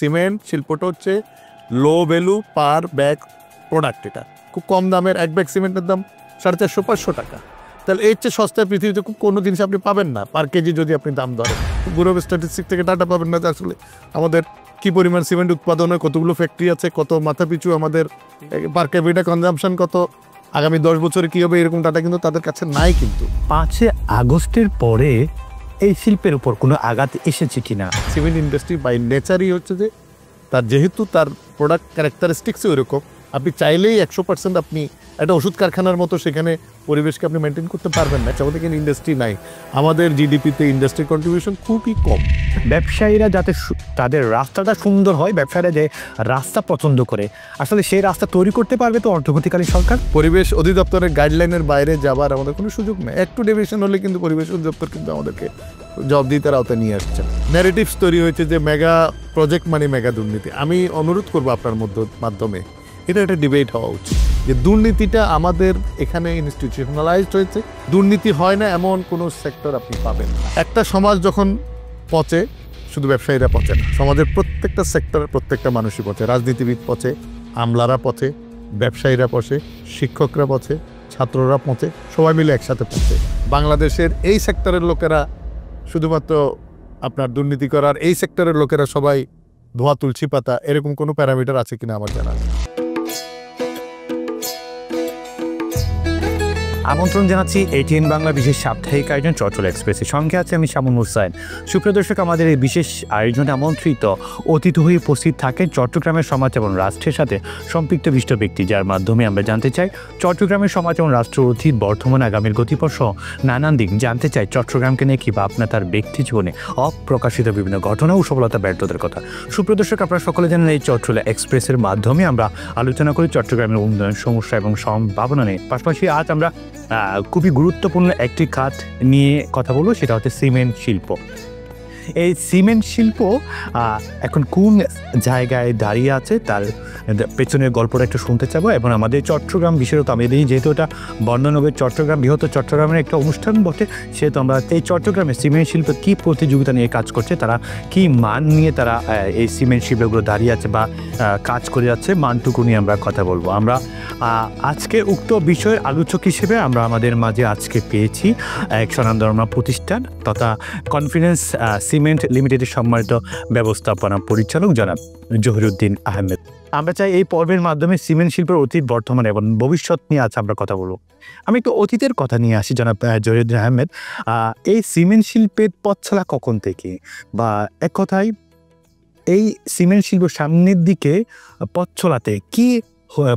Cement শিল্পটা হচ্ছে লো value পার bag product. এটা খুব কম দামের এক ব্যাগ সিমেন্টের দাম 450-500 টাকা। তাহলে এর চেয়ে সস্তায় পৃথিবীতে খুব কোনো জিনিস আপনি পাবেন না পার কেজি যদি আপনি দাম ধরেন। ব্যুরো অফ স্ট্যাটিস্টিক্স থেকে ডাটা পাবেন না যে আসলে আমাদের কী পরিমাণ সিমেন্ট উৎপাদন হয়, কতগুলো ফ্যাক্টরি আছে, কত মাথা পিছু আমাদের পার ক্যাপিটা কনজাম্পশন কত, আগামী 10 বছরে কী হবে এরকম ডাটা কিন্তু তাদের কাছে নাই। কিন্তু 5 আগস্টের পরে এই শিল্পের উপর কোনো আঘাত এসেছে কিনা? সিমেন্ট ইন্ডাস্ট্রি বাই নেচারই হচ্ছে যে তার যেহেতু তার প্রোডাক্ট ক্যারেক্টারিস্টিক্সই ওইরকম, আপনি চাইলেই 100% আপনি একটা ওষুধ কারখানার মতো সেখানে পরিবেশকে আপনি মেনটেন করতে পারবেন না। আমাদের এখানে ইন্ডাস্ট্রি নাই, আমাদের জিডিপিতে ইন্ডাস্ট্রি কন্ট্রিবিউশন খুবই কম। ব্যবসায়ীরা যাতে তাদের রাস্তাটা সুন্দর হয়, ব্যবসায়ীরা যে রাস্তা পছন্দ করে, আসলে সেই রাস্তা তৈরি করতে পারবে তো অন্তর্বর্তীকালীন সরকার। পরিবেশ অধিদপ্তরের গাইডলাইনের বাইরে যাবার আমাদের কোনো সুযোগ নেই। একটু ডেভিয়েশন হলে কিন্তু পরিবেশ অধিদপ্তর কিন্তু আমাদেরকে জবাবদিহিতার আওতায় নিয়ে আসছে। ন্যারেটিভস তৈরি হয়েছে যে মেগা প্রজেক্ট মানে মেগা দুর্নীতি। আমি অনুরোধ করবো আপনার মাধ্যমে এটা একটা ডিবেট হওয়া উচিত যে দুর্নীতিটা আমাদের এখানে ইনস্টিটিউশনালাইজড হয়েছে। দুর্নীতি হয় না এমন কোনো সেক্টর আপনি পাবেন না। একটা সমাজ যখন পচে শুধু ব্যবসায়ীরা পচে না, সমাজের প্রত্যেকটা সেক্টরের প্রত্যেকটা মানুষই পচে। রাজনীতিবিদ পচে, আমলারা পচে, ব্যবসায়ীরা পচে, শিক্ষকরা পচে, ছাত্ররা পচে, সবাই মিলে একসাথে পচে। বাংলাদেশের এই সেক্টরের লোকেরা শুধুমাত্র আপনার দুর্নীতি করার, এই সেক্টরের লোকেরা সবাই ধোয়া তুলসী পাতা, এরকম কোনো প্যারামিটার আছে কিনা আমার জানা নেই। আমন্ত্রণ জানাচ্ছি এটিএন বাংলা বিশেষ সাপ্তাহিক আয়োজন চট্টল এক্সপ্রেসের সঙ্গে আছে আমি শামুন হুসাইন। সুপ্রিয় দর্শক, আমাদের এই বিশেষ আয়োজনে আমন্ত্রিত অতিথি হয়ে উপস্থিত থাকে চট্টগ্রামের সমাজ এবং রাষ্ট্রের সাথে সম্পৃক্ত বিশিষ্ট ব্যক্তি, যার মাধ্যমে আমরা জানতে চাই চট্টগ্রামের সমাজ এবং রাষ্ট্র অতীত, বর্তমান, আগামীর গতিপথ সহ নানান দিক জানতে চাই চট্টগ্রামকে নিয়ে কিংবা আপনার তার ব্যক্তি জীবনে অপ্রকাশিত বিভিন্ন ঘটনা ও সফলতা ব্যর্থতার কথা। সুপ্রিয় দর্শক, আপনারা সকলে জানেন এই চট্টল এক্সপ্রেসের মাধ্যমে আমরা আলোচনা করি চট্টগ্রামের উন্নয়ন, সমস্যা এবং সম্ভাবনা নিয়ে। পাশাপাশি আজ আমরা খুবই গুরুত্বপূর্ণ একটি খাত নিয়ে কথা বলবো, সেটা হচ্ছে সিমেন্ট শিল্প। এই সিমেন্ট শিল্প এখন কোন জায়গায় দাঁড়িয়ে আছে তার পেছনের গল্পটা একটু শুনতে চাবো। এবং আমাদের চট্টগ্রাম বিশেষত আমি যেহেতু এটা বর্ণনগর চট্টগ্রাম, বৃহত্তর চট্টগ্রামের একটা অনুষ্ঠান বটে, সেহেতু আমরা এই চট্টগ্রামে সিমেন্ট শিল্প কী প্রতিযোগিতা নিয়ে কাজ করছে, তারা কী মান নিয়ে তারা এই সিমেন্ট শিল্পগুলো দাঁড়িয়ে আছে বা কাজ করে যাচ্ছে, মানটুকু নিয়ে আমরা কথা বলবো। আমরা আজকে উক্ত বিষয়ের আলোচক হিসেবে আমরা আমাদের মাঝে আজকে পেয়েছি এক স্বনামধন্য প্রতিষ্ঠান তথা কনফিডেন্স সিমেন্ট লিমিটেডের সম্মানিত ব্যবস্থাপনা পরিচালক জনাব জহিরুদ্দিন আহমেদ। আমরা চাই এই পর্বের মাধ্যমে সিমেন্ট শিল্পের অতীত, বর্তমান এবং ভবিষ্যৎ নিয়ে আজ আমরা কথা বলবো। আমি একটু অতীতের কথা নিয়ে আসি জনাব জহিরুদ্দিন আহমেদ। এই সিমেন্ট শিল্পের পথ চলা কখন থেকে, বা এক কথায় এই সিমেন্ট শিল্প সামনের দিকে পথ চলাতে কী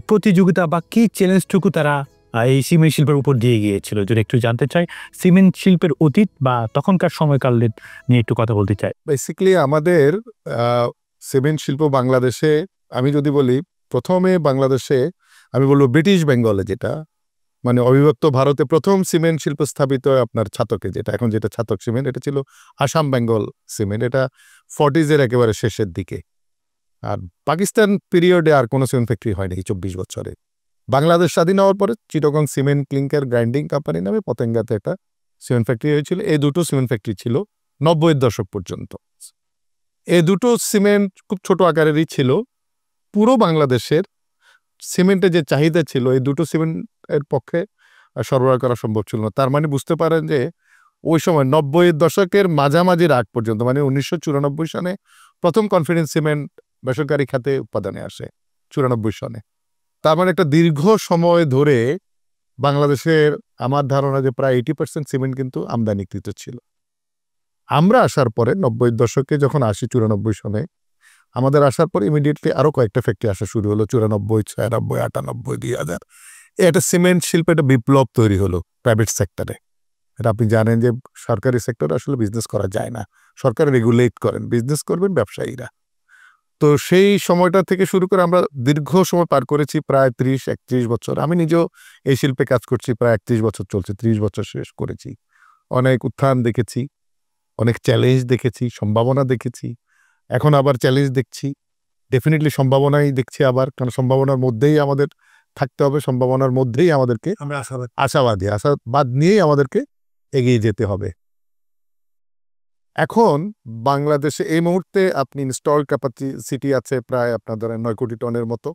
প্রতিযোগিতা বা কী চ্যালেঞ্জটুকু তারা এই সিমেন্ট শিল্পের উপর দিয়ে গিয়েছিল, যদি একটু জানতে চাই। সিমেন্ট শিল্পের অতীত বা তখনকার সময়কাল নিয়ে একটু কথা বলতে চাই। বেসিক্যালি আমাদের সিমেন্ট শিল্প বাংলাদেশে, আমি যদি বলি প্রথমে বাংলাদেশে আমি বলবো ব্রিটিশ বেঙ্গলে, যেটা মানে অবিভক্ত ভারতে প্রথম সিমেন্ট শিল্প স্থাপিত আপনার ছাতকে, যেটা এখন যেটা ছাতক সিমেন্ট, এটা ছিল আসাম বেঙ্গল সিমেন্ট। এটা 40s একেবারে শেষের দিকে। আর পাকিস্তান পিরিয়ডে আর কোনো সিমেন্ট ফ্যাক্টরি হয়নি 24 বছরে। বাংলাদেশ স্বাধীন হওয়ার পরে Chittagong cement clinker grinding company নামে পতেঙ্গাতে একটা সিমেন্ট ফ্যাক্টরি হয়েছিল। এই দুটো সিমেন্ট ফ্যাক্টরি ছিল 90-এর দশক পর্যন্ত। এই দুটো সিমেন্ট খুব ছোট আকারেরই ছিল। পুরো বাংলাদেশের সিমেন্টের যে চাহিদা ছিল এই দুটো সিমেন্টের পক্ষে সরবরাহ করা সম্ভব ছিল না। তার মানে বুঝতে পারেন যে ওই সময় 90-এর দশকের মাঝামাঝির আগ পর্যন্ত, মানে 1994 সনে প্রথম কনফিডেন্স সিমেন্ট বেসরকারি খাতে উৎপাদনে আসে 94 সনে। তার মানে একটা দীর্ঘ সময় ধরে বাংলাদেশের আমার ধারণা যে প্রায় 80% সিমেন্ট কিন্তু আমদানিকৃত ছিল। আমরা আসার পরে 90-এর দশকে যখন আসি 94 সনে, আমাদের আসার পর ইমিডিয়েটলি আরও কয়েকটা ফ্যাক্টরি আসা শুরু হলো 94, 96, 98, 2000। একটা সিমেন্ট শিল্পে একটা বিপ্লব তৈরি হলো প্রাইভেট সেক্টরে। এটা আপনি জানেন যে সরকারি সেক্টরে আসলে বিজনেস করা যায় না, সরকার রেগুলেট করেন, বিজনেস করবেন ব্যবসায়ীরা। তো সেই সময়টা থেকে শুরু করে আমরা দীর্ঘ সময় পার করেছি, প্রায় 30-31 বছর। আমি নিজেও এই শিল্পে কাজ করছি, প্রায় 31 বছর চলছে, 30 বছর শেষ করেছি। অনেক উত্থান দেখেছি, অনেক চ্যালেঞ্জ দেখেছি, সম্ভাবনা দেখেছি, এখন আবার চ্যালেঞ্জ দেখছি, ডেফিনেটলি সম্ভাবনাই দেখছি আবার, কারণ সম্ভাবনার মধ্যেই আমাদের থাকতে হবে, সম্ভাবনার মধ্যেই আমাদেরকে আশাবাদ নিয়েই আমাদেরকে এগিয়ে যেতে হবে। এখন বাংলাদেশে এই মুহূর্তে আপনি ইনস্টল ক্যাপাসিটি আছে প্রায় আপনার ধরেন 9 কোটি টনের মতো।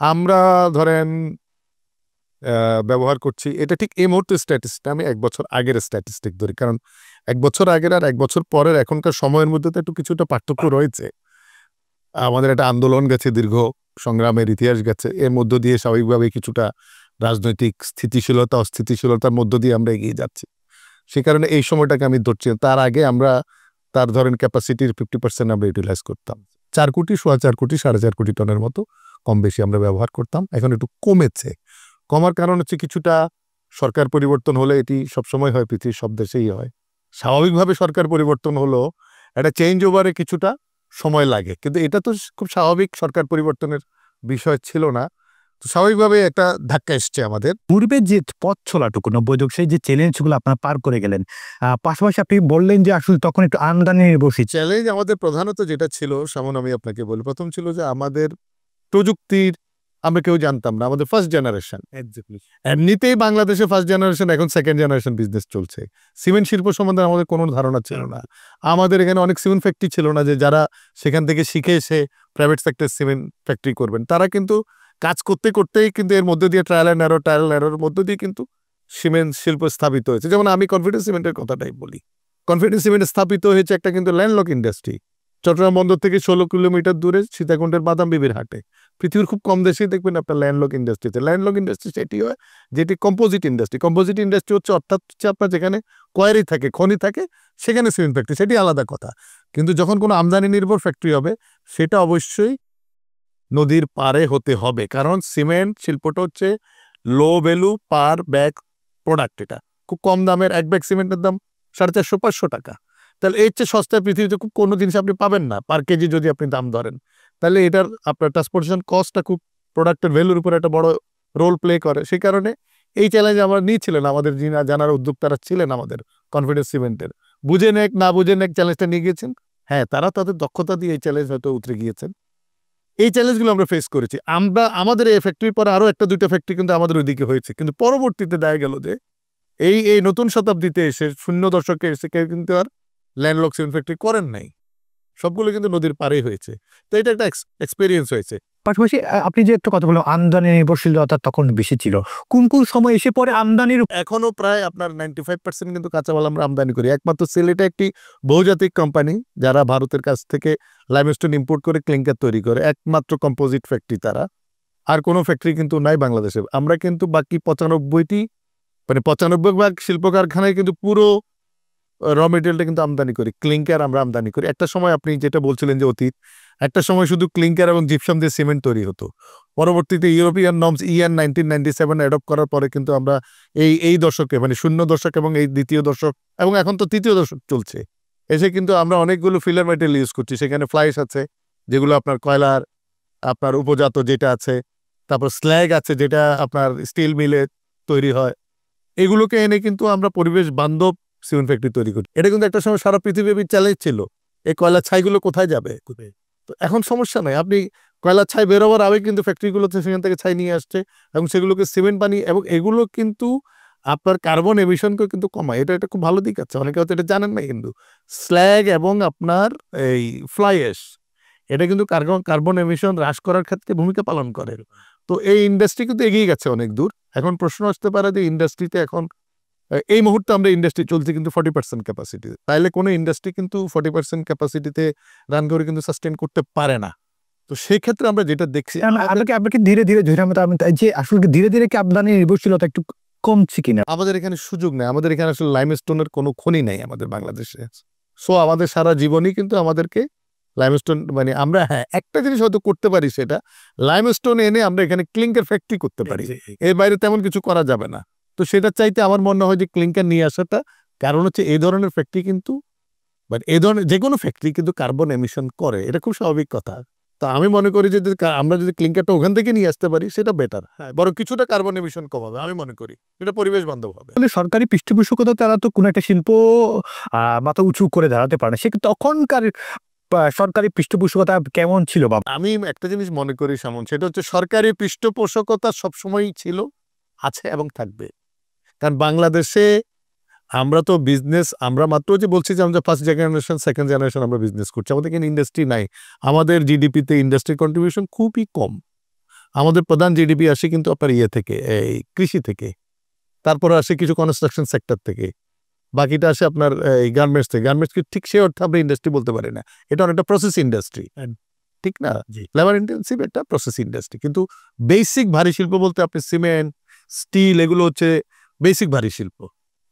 আমরা ধরেন ব্যবহার করছি, এটা ঠিক এই মুহূর্তে স্ট্যাটিস্টিক, আমি 1 বছর আগের স্ট্যাটিস্টিক ধরি, কারণ 1 বছর আগের আর 1 বছর পরের এখনকার সময়ের মধ্যে তো একটু কিছুটা পার্থক্য রয়েছে। আমাদের একটা আন্দোলন গেছে, দীর্ঘ সংগ্রামের ইতিহাস গেছে, এর মধ্য দিয়ে স্বাভাবিকভাবে কিছুটা রাজনৈতিক স্থিতিশীলতা অস্থিতিশীলতার মধ্য দিয়ে আমরা এগিয়ে যাচ্ছি। সে কারণে এই সময়টাকে আমি ধরছি। তার আগে আমরা তার ধরেন ক্যাপাসিটির 50% আমরা ইউটিলাইজ করতাম। 4 কোটি, 4.25 কোটি, 4.5 কোটি টনের মতো কম বেশি আমরা ব্যবহার করতাম। এখন একটু কমেছে। কমার কারণ হচ্ছে কিছুটা সরকার পরিবর্তন হলে, এটি সবসময় হয়, পৃথিবীর সব দেশেই হয়। স্বাভাবিকভাবে সরকার পরিবর্তন হলো, একটা চেঞ্জ ওভারে কিছুটা সময় লাগে, কিন্তু এটা তো খুব স্বাভাবিক, সরকার পরিবর্তনের বিষয় ছিল না। তো স্বাভাবিকভাবে একটা ধাক্কা এসছে আমাদের। পূর্বে যে পথ চলাটুকু 90 দশকে যে চ্যালেঞ্জগুলো আপনারা পার করে গেলেন, পাশাপাশি আপনি বললেন যে আসলে তখন একটু আমদানি নির্ভরশীল। চ্যালেঞ্জ আমাদের প্রধানত যেটা ছিল, সামন আমি আপনাকে বলি, প্রথম ছিল যে আমাদের প্রযুক্তির আমরা কেউ জানতাম না, আমাদের ফার্স্ট জেনারেশন। এমনিতেই বাংলাদেশে ফার্স্ট জেনারেশন, এখন সেকেন্ড জেনারেশন বিজনেস চলছে। সিমেন্ট শিল্প সম্বন্ধে আমাদের কোনো ধারণা ছিল না। আমাদের এখানে অনেক সিমেন্ট ফ্যাক্টরি ছিল না, যে যারা সেখান থেকে শিখে এসে প্রাইভেট সেক্টর সিমেন্ট ফ্যাক্টরি করবেন। তারা কিন্তু কাজ করতে করতেই কিন্তু এর মধ্যে দিয়ে ট্রায়াল অ্যান্ড এরর মধ্য দিয়ে কিন্তু সিমেন্ট শিল্প স্থাপিত হয়েছে। যেমন আমি কনফিডেন্স সিমেন্টের কথাটাই বলি, কনফিডেন্স সিমেন্ট স্থাপিত হয়েছে একটা কিন্তু ল্যান্ডলক ইন্ডাস্ট্রি, চট্টগ্রাম বন্দর থেকে 16 কিলোমিটার দূরে সীতাকুণ্ডের বাদাম বিবির হাটে। পৃথিবীর খুব কম দেশেই দেখবেন আপনার ল্যান্ডলক ইন্ডাস্ট্রিতে। ল্যান্ডলক ইন্ডাস্ট্রি সেটি হয় যেটি কম্পোজিট ইন্ডাস্ট্রি। কম্পোজিট ইন্ডাস্ট্রি হচ্ছে অর্থাৎ হচ্ছে আপনার যেখানে কোয়ারি থাকে, খনি থাকে, সেখানে সিমেন্ট ফ্যাক্টরি, সেটি আলাদা কথা। কিন্তু যখন কোনো আমদানি নির্ভর ফ্যাক্টরি হবে, সেটা অবশ্যই নদীর পারে হতে হবে, কারণ সিমেন্ট শিল্পটা হচ্ছে লো ভ্যালু পার ব্যাগ প্রোডাক্ট। এটা খুব কম দামের, এক ব্যাগ সিমেন্টের দাম 450-500 টাকা। তাহলে এর চেয়ে সস্তায় পৃথিবীতে খুব কোনো জিনিস আপনি পাবেন না পার কেজি, যদি আপনি দাম ধরেন। তাহলে এটার আপনার ট্রান্সপোর্টেশন কস্টটা খুব প্রোডাক্টের ভ্যালুর উপর একটা বড় রোল প্লে করে। সেই কারণে এই চ্যালেঞ্জ আমরা নিয়েছিলেন, আমাদের যিনি জানার উদ্যোক্তারা ছিলেন আমাদের কনফিডেন্স সিমেন্টের, বুঝে নেক না বুঝে নেক চ্যালেঞ্জটা নিয়ে গিয়েছেন। হ্যাঁ, তারা তাদের দক্ষতা দিয়ে এই চ্যালেঞ্জ হয়তো উতরে গিয়েছেন। এই চ্যালেঞ্জগুলো আমরা ফেস করেছি। আমরা আমাদের এই ফ্যাক্টরির পরে আরো একটা দুইটা ফ্যাক্টরি কিন্তু আমাদের ওইদিকে হয়েছে, কিন্তু পরবর্তীতে দেখা গেল যে এই নতুন শতাব্দীতে এসে 0 দশকে এসে কেউ কিন্তু আর ল্যান্ডলক সিমেন্ট ফ্যাক্টরি করেন নাই, সবগুলো কিন্তু নদীর পাড়েই হয়েছে। তো এটা একটা এক্সপেরিয়েন্স হয়েছে। পাশাপাশি আপনি যে একটা কথা বললেন আমদানি নির্ভরশীলতা তখন বেশি ছিল, কোন কোন সময় এসে পরে আমদানির এখনো প্রায় আপনার 95% কিন্তু কাঁচামাল আমরা আমদানি করি। একমাত্র সিলেটে একটি বহুজাতিক কোম্পানি যারা ভারতের কাছ থেকে লাইমস্টোন ইম্পোর্ট করে ক্লিংকার তৈরি করে, একমাত্র কম্পোজিট ফ্যাক্টরি তারা। আর কোনো ফ্যাক্টরি কিন্তু নাই বাংলাদেশে। আমরা কিন্তু বাকি 95টি মানে 95 ভাগ শিল্প কারখানায় কিন্তু পুরো র মেটেরিয়ালটা কিন্তু আমদানি করি, ক্লিংকার আমরা আমদানি করি। একটা সময় আপনি যেটা বলছিলেন যে অতীত, একটা সময় শুধু ক্লিংকার এবং জিপসাম দিয়ে সিমেন্ট তৈরি হতো। পরবর্তীতে ইউরোপিয়ান নর্মস EN 1997 অ্যাডপ্ট করার পরে কিন্তু আমরা এই দশকে মানে 0 দশক এবং এই দ্বিতীয় দশক এবং এখন তো তৃতীয় দশক চলছে, এসে কিন্তু আমরা অনেকগুলো ফিলার মেটেরিয়াল ইউজ করছি। সেখানে ফ্লাইস আছে, যেগুলো আপনার কয়লার আপনার উপজাত যেটা আছে, তারপর স্ল্যাগ আছে যেটা আপনার স্টিল মিলে তৈরি হয়। এগুলোকে এনে কিন্তু আমরা পরিবেশ বান্ধব সিমেন্ট ফ্যাক্টরি তৈরি করি। এটা কিন্তু একটা সময় সারা পৃথিবীব্যাপী চ্যালেঞ্জ ছিল, এই কয়লার ছাইগুলো কোথায় যাবে। তো এখন সমস্যা নাই, আপনি কয়লার ছাই বেরোবার আগে কিন্তু ফ্যাক্টরিগুলোতে সেখান থেকে ছাই নিয়ে আসছে এবং সেগুলোকে সিমেন্ট বানিয়ে, এবং এগুলো কিন্তু আপনার কার্বন এমিশনকেও কিন্তু কমায়। এটা একটা খুব ভালো দিক আছে, অনেকে হয়তো এটা জানেন না, কিন্তু স্ল্যাগ এবং আপনার এই ফ্লাই অ্যাশ এটা কিন্তু কার্বন এমিশন হ্রাস করার ক্ষেত্রে ভূমিকা পালন করে। তো এই ইন্ডাস্ট্রি কিন্তু এগিয়ে গেছে অনেক দূর। এখন প্রশ্ন আসতে পারে যে ইন্ডাস্ট্রিতে এখন এই মুহূর্তে আমরা ইন্ডাস্ট্রি চলছে কিন্তু 40% ক্যাপাসিটি, তাইলে কোনো ইন্ডাস্ট্রি কিন্তু 40% ক্যাপাসিটিতে রান করে কিন্তু সাস্টেন করতে পারে না। তো সেই ক্ষেত্রে আমরা যেটা দেখছি, আপনাকে ধীরে ধীরে যে আসলে ধীরে ধীরে কি আমদানি নির্ভরশীলতা একটু কমছে কিনা? আমাদের এখানে সুযোগ নেই, আমাদের এখানে আসলে লাইমস্টোনের কোনো খনি নেই আমাদের বাংলাদেশে। সো আমাদের সারা জীবনই কিন্তু আমাদেরকে লাইমস্টোন মানে আমরা হ্যাঁ একটা জিনিস হয়তো করতে পারি, সেটা লাইমস্টোন এনে আমরা এখানে ক্লিংকার ফ্যাক্টরি করতে পারি, এর বাইরে তেমন কিছু করা যাবে না। তো সেটা চাইতে আমার মনে হয় যে ক্লিংকার নিয়ে আসাটা, কারণ হচ্ছে এই ধরনের ফ্যাক্টরি কিন্তু বাট এই ধরনের যে কোনো ফ্যাক্টরি কিন্তু কার্বন এমিশন করে, এটা খুব স্বাভাবিক কথা। তো আমি মনে করি যে আমরা যদি ক্লিংকারটা ওখান থেকে নিয়ে আসতে পারি সেটা বেটার, বরং কিছুটা কার্বন এমিশন কমাবে, আমি মনে করি এটা পরিবেশ বান্ধব হবে। সরকারি পৃষ্ঠপোষকতা তারা তো কোনো একটা শিল্প মাথা উঁচু করে দাঁড়াতে পারে না, সে তখনকার সরকারি পৃষ্ঠপোষকতা কেমন ছিল? বাবা, আমি একটা জিনিস মনে করি সামন, সেটা হচ্ছে সরকারি পৃষ্ঠপোষকতা সবসময়ই ছিল, আছে এবং থাকবে। কারণ বাংলাদেশে আমরা তো বিজনেস, আমরা মাত্র যে বলছি যে আমরা ফার্স্ট জেনারেশন সেকেন্ড জেনারেশন আমরা বিজনেস করছি, আমাদের এখানে ইন্ডাস্ট্রি নাই। আমাদের জিডিপিতে ইন্ডাস্ট্রি কন্ট্রিবিউশন খুবই কম। আমাদের প্রধান জিডিপি আসে কিন্তু আপনার ইয়ে থেকে, এই কৃষি থেকে, তারপরে আসে কিছু কনস্ট্রাকশন সেক্টর থেকে, বাকিটা আসে আপনার এই গার্মেন্টস থেকে। গার্মেন্টসকে ঠিক সে অর্থে আমরা ইন্ডাস্ট্রি বলতে পারি না, এটা অনেকটা প্রসেস ইন্ডাস্ট্রি, ঠিক না? লেবার ইন্টেন্সিভ একটা প্রসেস ইন্ডাস্ট্রি। কিন্তু বেসিক ভারী শিল্প বলতে আপনি সিমেন্ট, স্টিল, এগুলো হচ্ছে বেসিক ভারী শিল্প।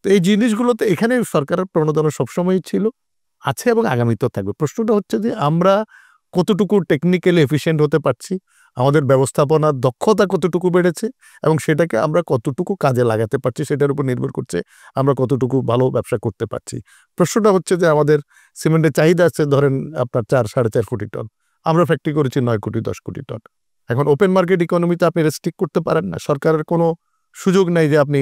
তো এই জিনিসগুলোতে এখানে সরকারের প্রণোদনা সবসময়ই ছিল, আছে এবং আগামীতেও থাকবে। প্রশ্নটা হচ্ছে যে আমরা কতটুকু টেকনিক্যালি এফিশিয়েন্ট হতে পারছি, আমাদের ব্যবস্থাপনার দক্ষতা কতটুকু বেড়েছে, এবং সেটাকে আমরা কতটুকু কাজে লাগাতে পারছি সেটার উপর নির্ভর করছে আমরা কতটুকু ভালো ব্যবসা করতে পারছি। প্রশ্নটা হচ্ছে যে আমাদের সিমেন্টের চাহিদা আছে ধরেন আপনার 4-4.5 কোটি টন, আমরা ফ্যাক্টরি করেছি 9 কোটি 10 কোটি টন। এখন ওপেন মার্কেট ইকোনমিতে আপনি রেস্ট্রিক্ট করতে পারেন না, সরকারের কোনো সুযোগ নাই যে আপনি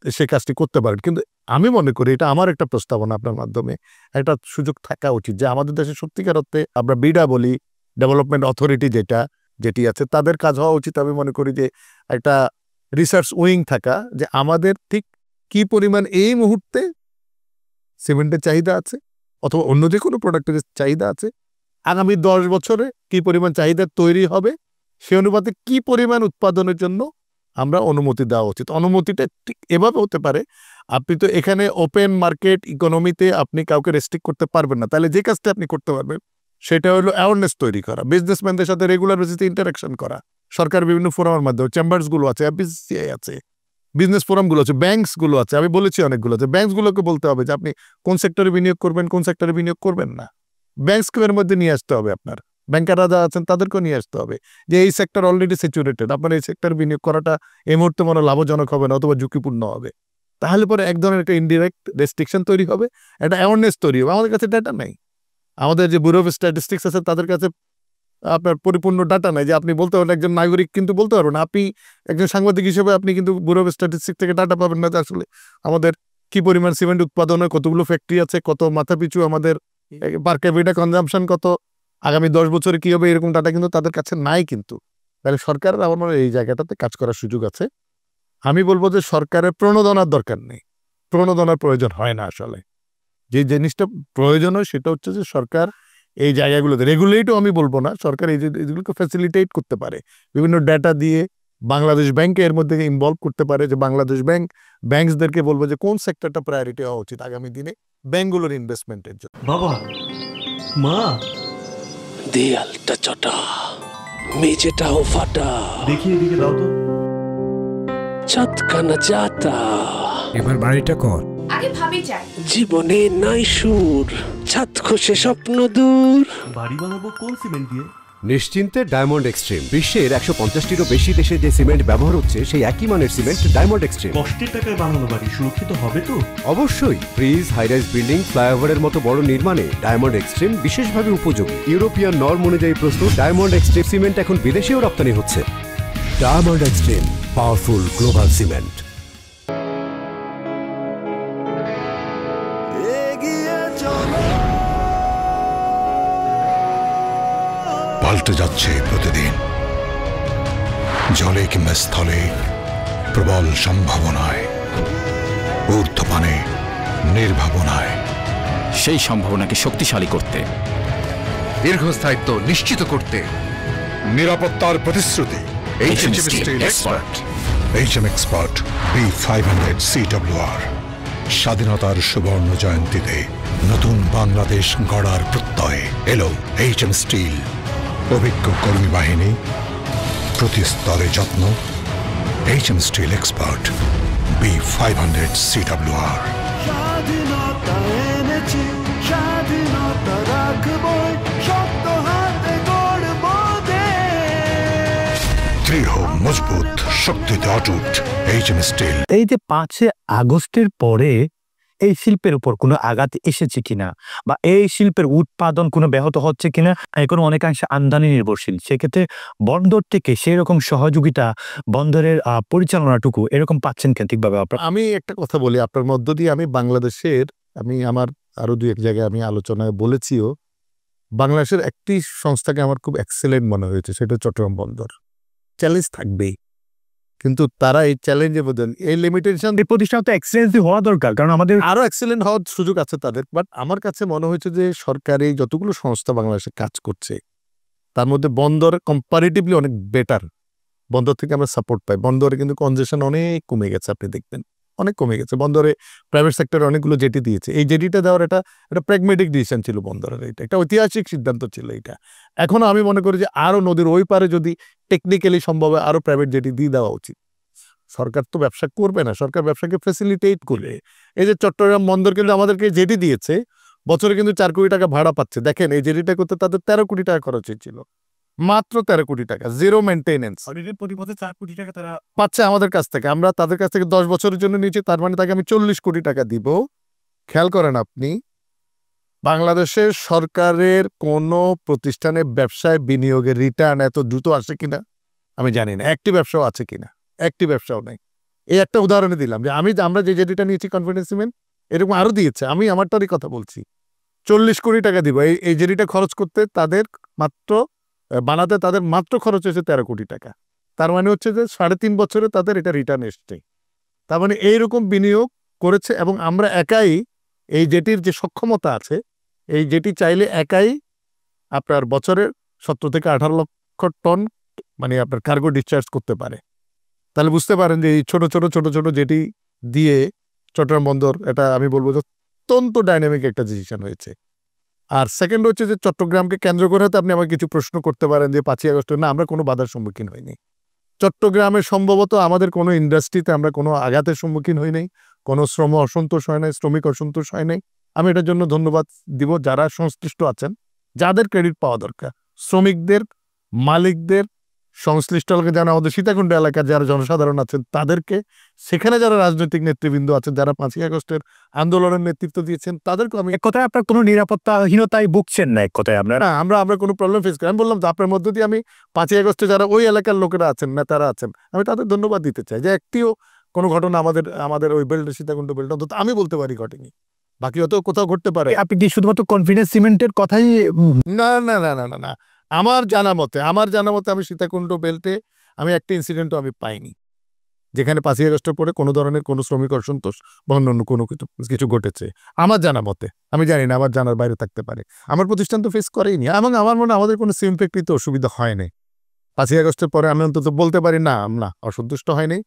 সে কাজটি করতে পারেন। কিন্তু আমি মনে করি, এটা আমার একটা প্রস্তাবনা, আপনার মাধ্যমে একটা সুযোগ থাকা উচিত যে আমাদের দেশে সত্যিকার অর্থে আমরা বিডা বলি, ডেভেলপমেন্ট অথরিটি যেটি আছে, তাদের কাজ হওয়া উচিত। আমি মনে করি যে একটা রিসার্চ উইং থাকা, যে আমাদের ঠিক কি পরিমাণ এই মুহূর্তে সিমেন্টের চাহিদা আছে অথবা অন্য যে কোনো প্রোডাক্টের চাহিদা আছে, আগামী 10 বছরে কি পরিমাণ চাহিদা তৈরি হবে, সে অনুপাতে কি পরিমাণ উৎপাদনের জন্য আমরা অনুমতি দেওয়া উচিত। অনুমতিটা ঠিক এভাবে হতে পারে, আপনি তো এখানে ওপেন মার্কেট ইকোনমিতে আপনি কাউকে রেস্ট্রিক্ট করতে পারবেন না, তাহলে যে কাজটা আপনি করতে পারবেন সেটা হলো অ্যাওয়ারনেস তৈরি করা, বিজনেসম্যানদের সাথে রেগুলার বেসিসে ইন্টারাকশন করা, সরকার বিভিন্ন ফোরামের মাধ্যমে, চেম্বার্সগুলো আছে, এফবিসিসিআই আছে, বিজনেস ফোরামগুলো আছে, ব্যাংকসগুলো আছে, আমি বলেছি অনেকগুলো আছে। ব্যাংকসগুলোকে বলতে হবে যে আপনি কোন সেক্টরে বিনিয়োগ করবেন, কোন সেক্টরে বিনিয়োগ করবেন না, ব্যাংকসকে এর মধ্যে নিয়ে আসতে হবে। আপনার ব্যাংকাররা যারা আছেন তাদেরকেও নিয়ে আসতে হবে যে এই সেক্টর অলরেডি স্যাচুরেটেড, আপনার এই সেক্টর বিনিয়োগ করাটা এই মুহূর্তে মনে লাভজনক হবে না অথবা ঝুঁকিপূর্ণ হবে। তাহলে পরে এক ধরনের একটা ইনডিরেক্ট রেস্ট্রিকশন তৈরি হবে, একটা অ্যাওয়ারনেস তৈরি হবে। আমাদের কাছে ডাটা নেই, আমাদের যে ব্যুরো অফ স্ট্যাটিস্টিক্স আছে তাদের কাছে আপনার পরিপূর্ণ ডাটা নাই যে আপনি বলতে পারেন, একজন নাগরিক কিন্তু বলতে পারবেন, আপনি একজন সাংবাদিক হিসেবে আপনি কিন্তু ব্যুরো অফ স্ট্যাটিস্টিক্স থেকে ডাটা পাবেন না যে আসলে আমাদের কি পরিমাণ সিমেন্ট উৎপাদন হয়, কতগুলো ফ্যাক্টরি আছে, কত মাথা পিছু আমাদের পার ক্যাপিটা কনজাম্পশন কত, আগামী 10 বছরে কি হবে, এরকম ডাটা কিন্তু তাদের কাছে নাই। কিন্তু তাহলে সরকারের আমার মনে হয় এই জায়গাটাতে কাজ করার সুযোগ আছে। আমি বলবো যে সরকারের প্রণোদনার দরকার নেই, প্রণোদনার প্রয়োজন হয় না। আসলে যে জিনিসটা প্রয়োজন হয় সেটা হচ্ছে যে সরকার এই জায়গাগুলোতে রেগুলেটও আমি বলবো না, সরকার এইগুলোকে ফ্যাসিলিটেট করতে পারে বিভিন্ন ডেটা দিয়ে। বাংলাদেশ ব্যাংকে এর মধ্যে ইনভলভ করতে পারে, যে বাংলাদেশ ব্যাংকসদেরকে বলবো যে কোন সেক্টরটা প্রায়োরিটি হওয়া উচিত আগামী দিনে ব্যাংকগুলোর ইনভেস্টমেন্টের জন্য। বাবা, মা, দেয়ালটা চটা, মেঝেটাও ফাটা, দেখি এদিকে দাও তো। ছাদখানা যাতা, এবার বাড়িটা কর। আগে ভাবি যাই। জীবনে নাই সুর, ছাদ খসে স্বপ্ন দূর। বাড়ি বানাবো কোন সিমেন্ট দিয়ে? নিশ্চিন্তে ডায়মন্ড এক্সট্রিম। বিশ্বের 150টিরও বেশি দেশে যে সিমেন্ট ব্যবহার হচ্ছে সেই একই মানের সিমেন্ট ডায়মন্ড এক্সট্রিম। কষ্টের টাকায় বানানো বাড়ি সুরক্ষিত হবে তো? অবশ্যই। ব্রিজ, হাইরাইজ বিল্ডিং, ফ্লাইওভারের মতো বড় নির্মাণে ডায়মন্ড এক্সট্রিম বিশেষভাবে উপযোগী। ইউরোপিয়ান নর্ম অনুযায়ী প্রস্তুত ডায়মন্ড এক্সট্রিম সিমেন্ট এখন বিদেশেও রপ্তানি হচ্ছে। Diamond extreme, powerful global cement. পাল্টে যাচ্ছে প্রতিদিন, জলে কিংবা স্থলে, প্রবল সম্ভাবনায়, ঊর্ধ্বপানে, নির্ভাবনায়। সেই সম্ভাবনাকে শক্তিশালী করতে, দীর্ঘস্থায়িত্ব নিশ্চিত করতে, নিরাপত্তার প্রতিশ্রুতি। HM Steel Expert। HM Expert B500 CWR। স্বাধীনতার সুবর্ণ জয়ন্তীতে নতুন বাংলাদেশ গড়ার প্রত্যয় এলো HM স্টিল। অভিজ্ঞ কর্মী বাহিনী, প্রতি স্তরে যত্ন। HM Steel Expert B500 CWR। স্বাধীনতা এনেছি, স্বাধীনতা রাখবো, শক্ত হাতে গড়বো দেশ। দৃঢ়, মজবুত, শক্তিতে অটুট HM Steel। এই যে 5 আগস্টের পরে এই শিল্পের উপর কোনো আঘাত এসেছে কিনা, বা এই শিল্পের উৎপাদন কোনো ব্যাহত হচ্ছে কিনা, এখন অনেকাংশে আমদানি নির্ভরশীল। সেক্ষেত্রে বন্দর থেকে সেই রকম সহযোগিতা, বন্দরের পরিচালনাটুকু এরকম পাচ্ছেন কেন ঠিকভাবে আপনারা? আমি একটা কথা বলি আপনার মধ্য দিয়ে, আমি বাংলাদেশের, আমি আমার আরো 2-1 জায়গায় আমি আলোচনায় বলেছিও, বাংলাদেশের একটি সংস্থাকে আমার খুব এক্সেলেন্ট মনে হয়েছে, সেটা চট্টগ্রাম বন্দর। চ্যালেঞ্জ থাকবেই, কিন্তু তারা এই চ্যালেঞ্জের মধ্যে এই লিমিটেশন এই প্রতিষ্ঠান তো এক্সেলেন্সি হওয়া দরকার, কারণ আমাদের আরো এক্সেলেন্ট হওয়ার সুযোগ আছে তাদের। বাট আমার কাছে মনে হয়েছে যে সরকারি যতগুলো সংস্থা বাংলাদেশে কাজ করছে তার মধ্যে বন্দর কম্পারেটিভলি অনেক বেটার। বন্দর থেকে আমরা সাপোর্ট পাই। বন্দরে কিন্তু কনজেশন অনেক কমে গেছে, আপনি দেখবেন অনেক কমে গেছে। বন্দরে প্রাইভেট সেক্টরে অনেকগুলো জেটি দিয়েছে। এই জেটিটা দেওয়ার এটা প্র্যাগমেটিক ডিসিশন ছিল বন্দরের, এটা একটা ঐতিহাসিক সিদ্ধান্ত ছিল এটা। এখনো আমি মনে করি যে আরো নদীর ওই পারে যদি টেকনিক্যালি সম্ভব হয় আরো প্রাইভেট জেটি দিয়ে দেওয়া উচিত। সরকার তো ব্যবসা করবে না, সরকার ব্যবসাকে ফ্যাসিলিটেট করবে। এই যে চট্টগ্রাম বন্দর কিন্তু আমাদেরকে জেটি দিয়েছে, বছরে কিন্তু 4 কোটি টাকা ভাড়া পাচ্ছে। দেখেন এই জেটিটা করতে তাদের 13 কোটি টাকা খরচ হয়েছিল, মাত্র 13 কোটি টাকা, জিরো মেনটেনেন্স প্রতি বছর 4 কোটি টাকা তারা পাচ্ছে আমাদের কাছ থেকে। আমরা তাদের কাছ থেকে 10 বছরের জন্য নিয়েছি, তার মানে তাকে আমি 40 কোটি টাকা দিব। খেয়াল করেন আপনি, বাংলাদেশের সরকারের কোনো প্রতিষ্ঠানে ব্যবসায় বিনিয়োগের রিটার্ন এত দ্রুত আসে কিনা আমি জানি না। একটি ব্যবসাও আছে কিনা, একটি ব্যবসাও নেই। এই একটা উদাহরণে দিলাম যে আমরা যে জেটিটা নিয়েছি কনফিডেন্স সিমেন্ট, এরকম আরো দিয়েছে। আমি আমারটারই কথা বলছি, 40 কোটি টাকা দিব এই জেটিটা খরচ করতে। তাদের মাত্র বানাতে তাদের মাত্র খরচ হয়েছে 13 কোটি টাকা। তার মানে হচ্ছে যে 3.5 বছরে তাদের এটা রিটার্ন এসছে। তার মানে এইরকম বিনিয়োগ করেছে। এবং আমরা একাই এই জেটির যে সক্ষমতা আছে, এই জেটি চাইলে একাই আপনার বছরে 17 থেকে 18 লক্ষ টন মানে আপনার কার্গো ডিসচার্জ করতে পারে। তাহলে বুঝতে পারেন যে এই ছোট ছোট জেটি দিয়ে চট্টগ্রাম বন্দর, এটা আমি বলবো যে অত্যন্ত ডাইনামিক একটা ডিসিশন হয়েছে। আর সেকেন্ড হচ্ছে যে চট্টগ্রামকে কেন্দ্র করে হয়তো আপনি আমাকে কিছু প্রশ্ন করতে পারেন যে 5ই আগস্ট না আমরা কোনো বাধার সম্মুখীন হইনি। চট্টগ্রামে সম্ভবত আমাদের কোনো ইন্ডাস্ট্রিতে আমরা কোনো আঘাতের সম্মুখীন হই নাই, কোনো শ্রম অসন্তোষ হয় নাই, শ্রমিক অসন্তোষ হয় নাই। আমি এটার জন্য ধন্যবাদ দিব যারা সংশ্লিষ্ট আছেন, যাদের ক্রেডিট পাওয়া দরকার, শ্রমিকদের, মালিকদের, সংশ্লিষ্ট এলাকা যারা আমাদের সীতাকুণ্ড এলাকার যারা জনসাধারণ আছেন তাদেরকে, সেখানে যারা রাজনৈতিক নেতৃবৃন্দ আছেন যারা 5ই আগস্টের আন্দোলনের নেতৃত্ব দিয়েছেন তাদেরকে আমি এক কথায় আপনার কোনো নিরাপত্তাহীনতায় ভুগছেন না। এক কথায় আপনারা আমরা কোনো প্রবলেম ফেস করি। আমি বললাম তো আপনার মধ্য দিয়ে আমি 5ই আগস্টে যারা ওই এলাকার লোকেরা আছেন, নেতারা আছেন, আমি তাদের ধন্যবাদ দিতে চাই যে একটিও কোনো ঘটনা আমাদের ওই বেল্ট, সীতাকুণ্ড বেল্ট অন্তত আমি বলতে পারি ঘটেনি। বাকি হয়তো কোথাও ঘটতে পারে। আপনি কি শুধুমাত্র কনফিডেন্স সিমেন্টের কথাই? না না না না না না আমার জানা মতে আমি সীতাকুণ্ড বেল্টে আমি একটা ইনসিডেন্টও আমি পাইনি যেখানে 5ই আগস্টের পরে কোনো ধরনের কোনো শ্রমিক অসন্তোষ বা অন্যান্য কোনো কিছু ঘটেছে আমার জানা মতে। আমি জানি না, আমার জানার বাইরে থাকতে পারে। আমার প্রতিষ্ঠান তো ফেস করেইনি এবং আমার মনে আমাদের কোনো সিম ফ্যাক্টরিতে অসুবিধা হয়নি 5ই আগস্টের পরে। আমি অন্তত বলতে পারি না অসন্তুষ্ট হয়নি,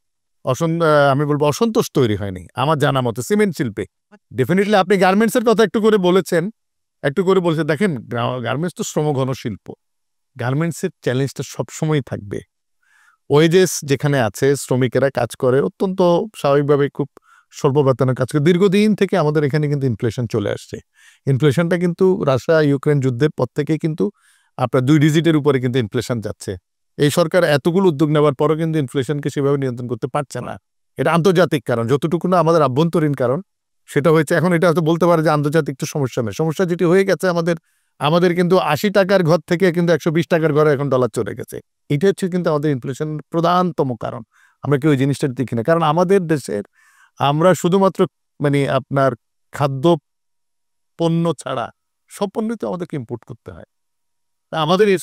আমি বলবো অসন্তোষ তৈরি হয়নি আমার জানা মতে সিমেন্ট শিল্পে। ডেফিনেটলি আপনি গার্মেন্টসের কথা একটু করে বলেছেন। দেখেন গার্মেন্টস তো শ্রমঘন শিল্প, গার্মেন্টসের চ্যালেঞ্জটা সবসময় থাকবে। ওয়েজেস যেখানে আছে, শ্রমিকেরা কাজ করে অত্যন্ত স্বাভাবিকভাবে খুব স্বল্প বেতনের কাজ করে। দীর্ঘদিন থেকে আমাদের এখানে কিন্তু ইনফ্লেশন চলে আসছে। ইনফ্লেশনটা কিন্তু রাশিয়া ইউক্রেন যুদ্ধের পর থেকে কিন্তু আপনার 2 ডিজিটের উপরে কিন্তু ইনফ্লেশন যাচ্ছে। এই সরকার এতগুলো উদ্যোগ নেওয়ার পরও কিন্তু ইনফ্লেশনকে সেভাবে নিয়ন্ত্রণ করতে পারছে না। এটা আন্তর্জাতিক কারণ, যতটুকু না আমাদের আভ্যন্তরীণ কারণ সেটা হয়েছে। এখন এটা হয়তো বলতে পারে যে আন্তর্জাতিক তো সমস্যা নেই, সমস্যা যেটি হয়ে গেছে আমাদের কিন্তু 80 টাকার ঘর থেকে কিন্তু 120 টাকার ঘরে এখন ডলার চলে গেছে। এটা হচ্ছে কিন্তু আমাদের ইনফ্লেশনের প্রধানতম কারণ। আমরা কেউ এই জিনিসটা দেখি না, কারণ আমাদের দেশের আমরা শুধুমাত্র মানে আপনার খাদ্য পণ্য ছাড়া সব পণ্যই তো আমাদেরকে ইম্পোর্ট করতে হয়। আমাদের এই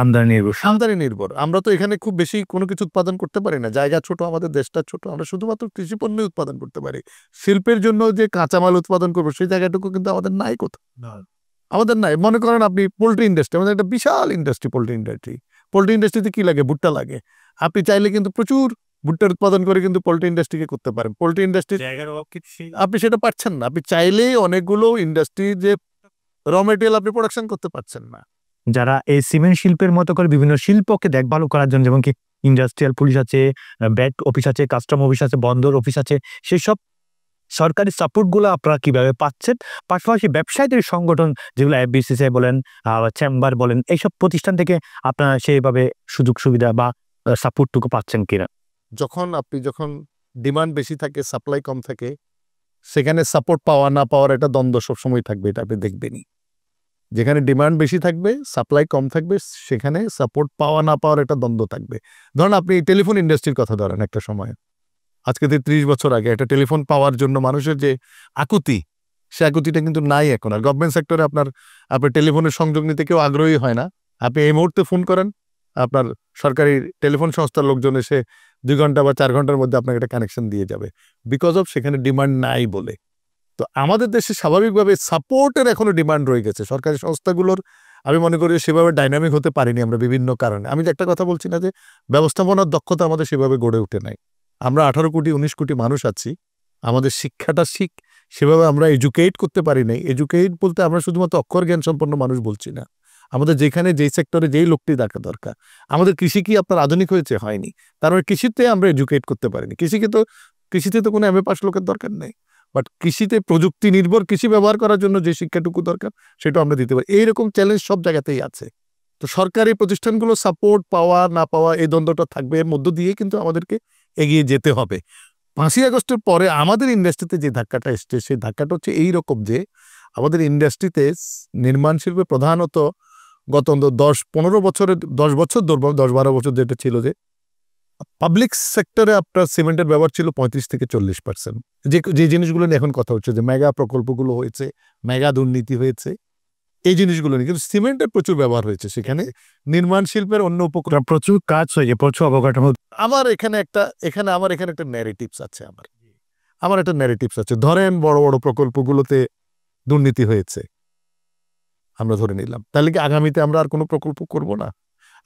আমদানি নির্ভর। আমরা তো এখানে খুব বেশি কোনো কিছু উৎপাদন করতে পারি না, জায়গা ছোট, আমাদের দেশটা ছোট, আমরা শুধুমাত্র কৃষি পণ্য উৎপাদন করতে পারি। শিল্পের জন্য যে কাঁচামাল উৎপাদন করবো সেই জায়গাটুকু কিন্তু আমাদের নাই, কোথাও আমাদের নাই। মনে করেন আপনি পোল্ট্রি ইন্ডাস্ট্রি, আমাদের একটা বিশাল ইন্ডাস্ট্রি পোল্ট্রি ইন্ডাস্ট্রিতে কি লাগে? ভুট্টা লাগে। আপনি চাইলে কিন্তু প্রচুর ভুট্টার উৎপাদন করে কিন্তু পোল্ট্রি ইন্ডাস্ট্রিকে করতে পারেন। পোল্ট্রি ইন্ডাস্ট্রি আপনি সেটা পারছেন না। আপনি চাইলেই অনেকগুলো ইন্ডাস্ট্রি যে র মেটেরিয়াল আপনি প্রোডাকশন করতে পারছেন না। যারা এই সিমেন্ট শিল্পের মতো করে বিভিন্ন শিল্পকে দেখভাল করার জন্য, যেমন কি ইন্ডাস্ট্রিয়াল পুলিশ আছে, ব্যাট অফিস আছে, কাস্টম অফিস আছে, বন্দর অফিস আছে, সেসব সরকারি সাপোর্টগুলো আপনারা কিভাবে পাচ্ছেন? পাশাপাশি ব্যবসায়ীদের সংগঠন যেগুলো FBCCI বলেন, চেম্বার বলেন, এইসব প্রতিষ্ঠান থেকে আপনারা সেইভাবে সুযোগ সুবিধা বা সাপোর্টটুকু পাচ্ছেন কিনা? যখন ডিমান্ড বেশি থাকে, সাপ্লাই কম থাকে, সেখানে সাপোর্ট পাওয়া না পাওয়ার একটা দ্বন্দ্ব সবসময় থাকবে। এটা আপনি দেখবেনই, যেখানে ডিমান্ড বেশি থাকবে, সাপ্লাই কম থাকবে, সেখানে সাপোর্ট পাওয়া না পাওয়ার একটা দ্বন্দ্ব থাকবে। ধরুন আপনি টেলিফোন ইন্ডাস্ট্রির কথা ধরেন, একটা সময় আজকে 30 বছর আগে একটা টেলিফোন পাওয়ার জন্য মানুষের যে আকুতি, সে আকুতিটা কিন্তু নাই এখন। আর গভর্নমেন্ট সেক্টরে আপনার টেলিফোনের সংযোগ নিতে কেউ আগ্রহী হয় না। আপনি এই মুহূর্তে ফোন করেন, আপনার সরকারি টেলিফোন সংস্থার লোকজন এসে 2 ঘন্টা বা 4 ঘন্টার মধ্যে আপনাকে একটা কানেকশন দিয়ে যাবে, বিকজ অফ সেখানে ডিমান্ড নাই বলে। তো আমাদের দেশে স্বাভাবিকভাবে সাপোর্টের এখনো ডিমান্ড রয়ে গেছে। সরকারি সংস্থাগুলোর আমি মনে করি সেভাবে ডাইনামিক হতে পারিনি আমরা বিভিন্ন কারণে। আমি যে একটা কথা বলছি না যে ব্যবস্থাপনার দক্ষতা আমাদের সেভাবে গড়ে উঠে নাই। আমরা 18 কোটি 19 কোটি মানুষ আছি, আমাদের শিক্ষাটা সেভাবে আমরা এডুকেট করতে পারি নাই। এডুকেট বলতে আমরা শুধুমাত্র অক্ষর জ্ঞান সম্পন্ন মানুষ বলছি না, আমাদের যেখানে যেই সেক্টরে যেই লোকটি দেখা দরকার। আমাদের কৃষি কি আপনার আধুনিক হয়েছে? হয়নি। তার মানে কৃষিতে আমরা এডুকেট করতে পারিনি। কৃষিতে তো কোনো MA পাস লোকের দরকার নেই, বাট কৃষিতে প্রযুক্তি নির্ভর কৃষি ব্যবহার করার জন্য যে শিক্ষাটুকু দরকার সেটা আমরা দিতে পারি। এইরকম চ্যালেঞ্জ সব জায়গাতেই আছে। তো সরকারি প্রতিষ্ঠানগুলো সাপোর্ট পাওয়া না পাওয়া এই দ্বন্দ্বটা থাকবে, এর মধ্য দিয়ে কিন্তু আমাদেরকে এগিয়ে যেতে হবে। 5ই আগস্টের পরে আমাদের ইন্ডাস্ট্রিতে যে ধাক্কাটা এসছে সেই ধাক্কাটা হচ্ছে এইরকম যে আমাদের ইন্ডাস্ট্রিতে নির্মাণ শিল্পে প্রধানত গত 10-15 বছরের 10 বছর ধরবো, 10-12 বছর যেটা ছিল যে পাবলিক সেক্টরে আপনার সিমেন্টের ব্যবহার ছিল 35 থেকে 40%। যে জিনিসগুলো নিয়ে এখন কথা হচ্ছে যে মেগা প্রকল্পগুলো হয়েছে, মেগা দুর্নীতি হয়েছে, এই জিনিসগুলো নিয়ে কিন্তু সিমেন্টের প্রচুর ব্যবহার হয়েছে। সেখানে নির্মাণ শিল্পের অন্য উপকরণ প্রচুর কাজ হয়েছে, প্রচুর অবকাঠামো। আমার এখানে একটা ন্যারেটিভস আছে। আমার একটা ন্যারেটিভস আছে। ধরেন বড় বড় প্রকল্পগুলোতে দুর্নীতি হয়েছে, আমরা ধরে নিলাম, তাহলে কি আগামীতে আমরা আর কোনো প্রকল্প করব না?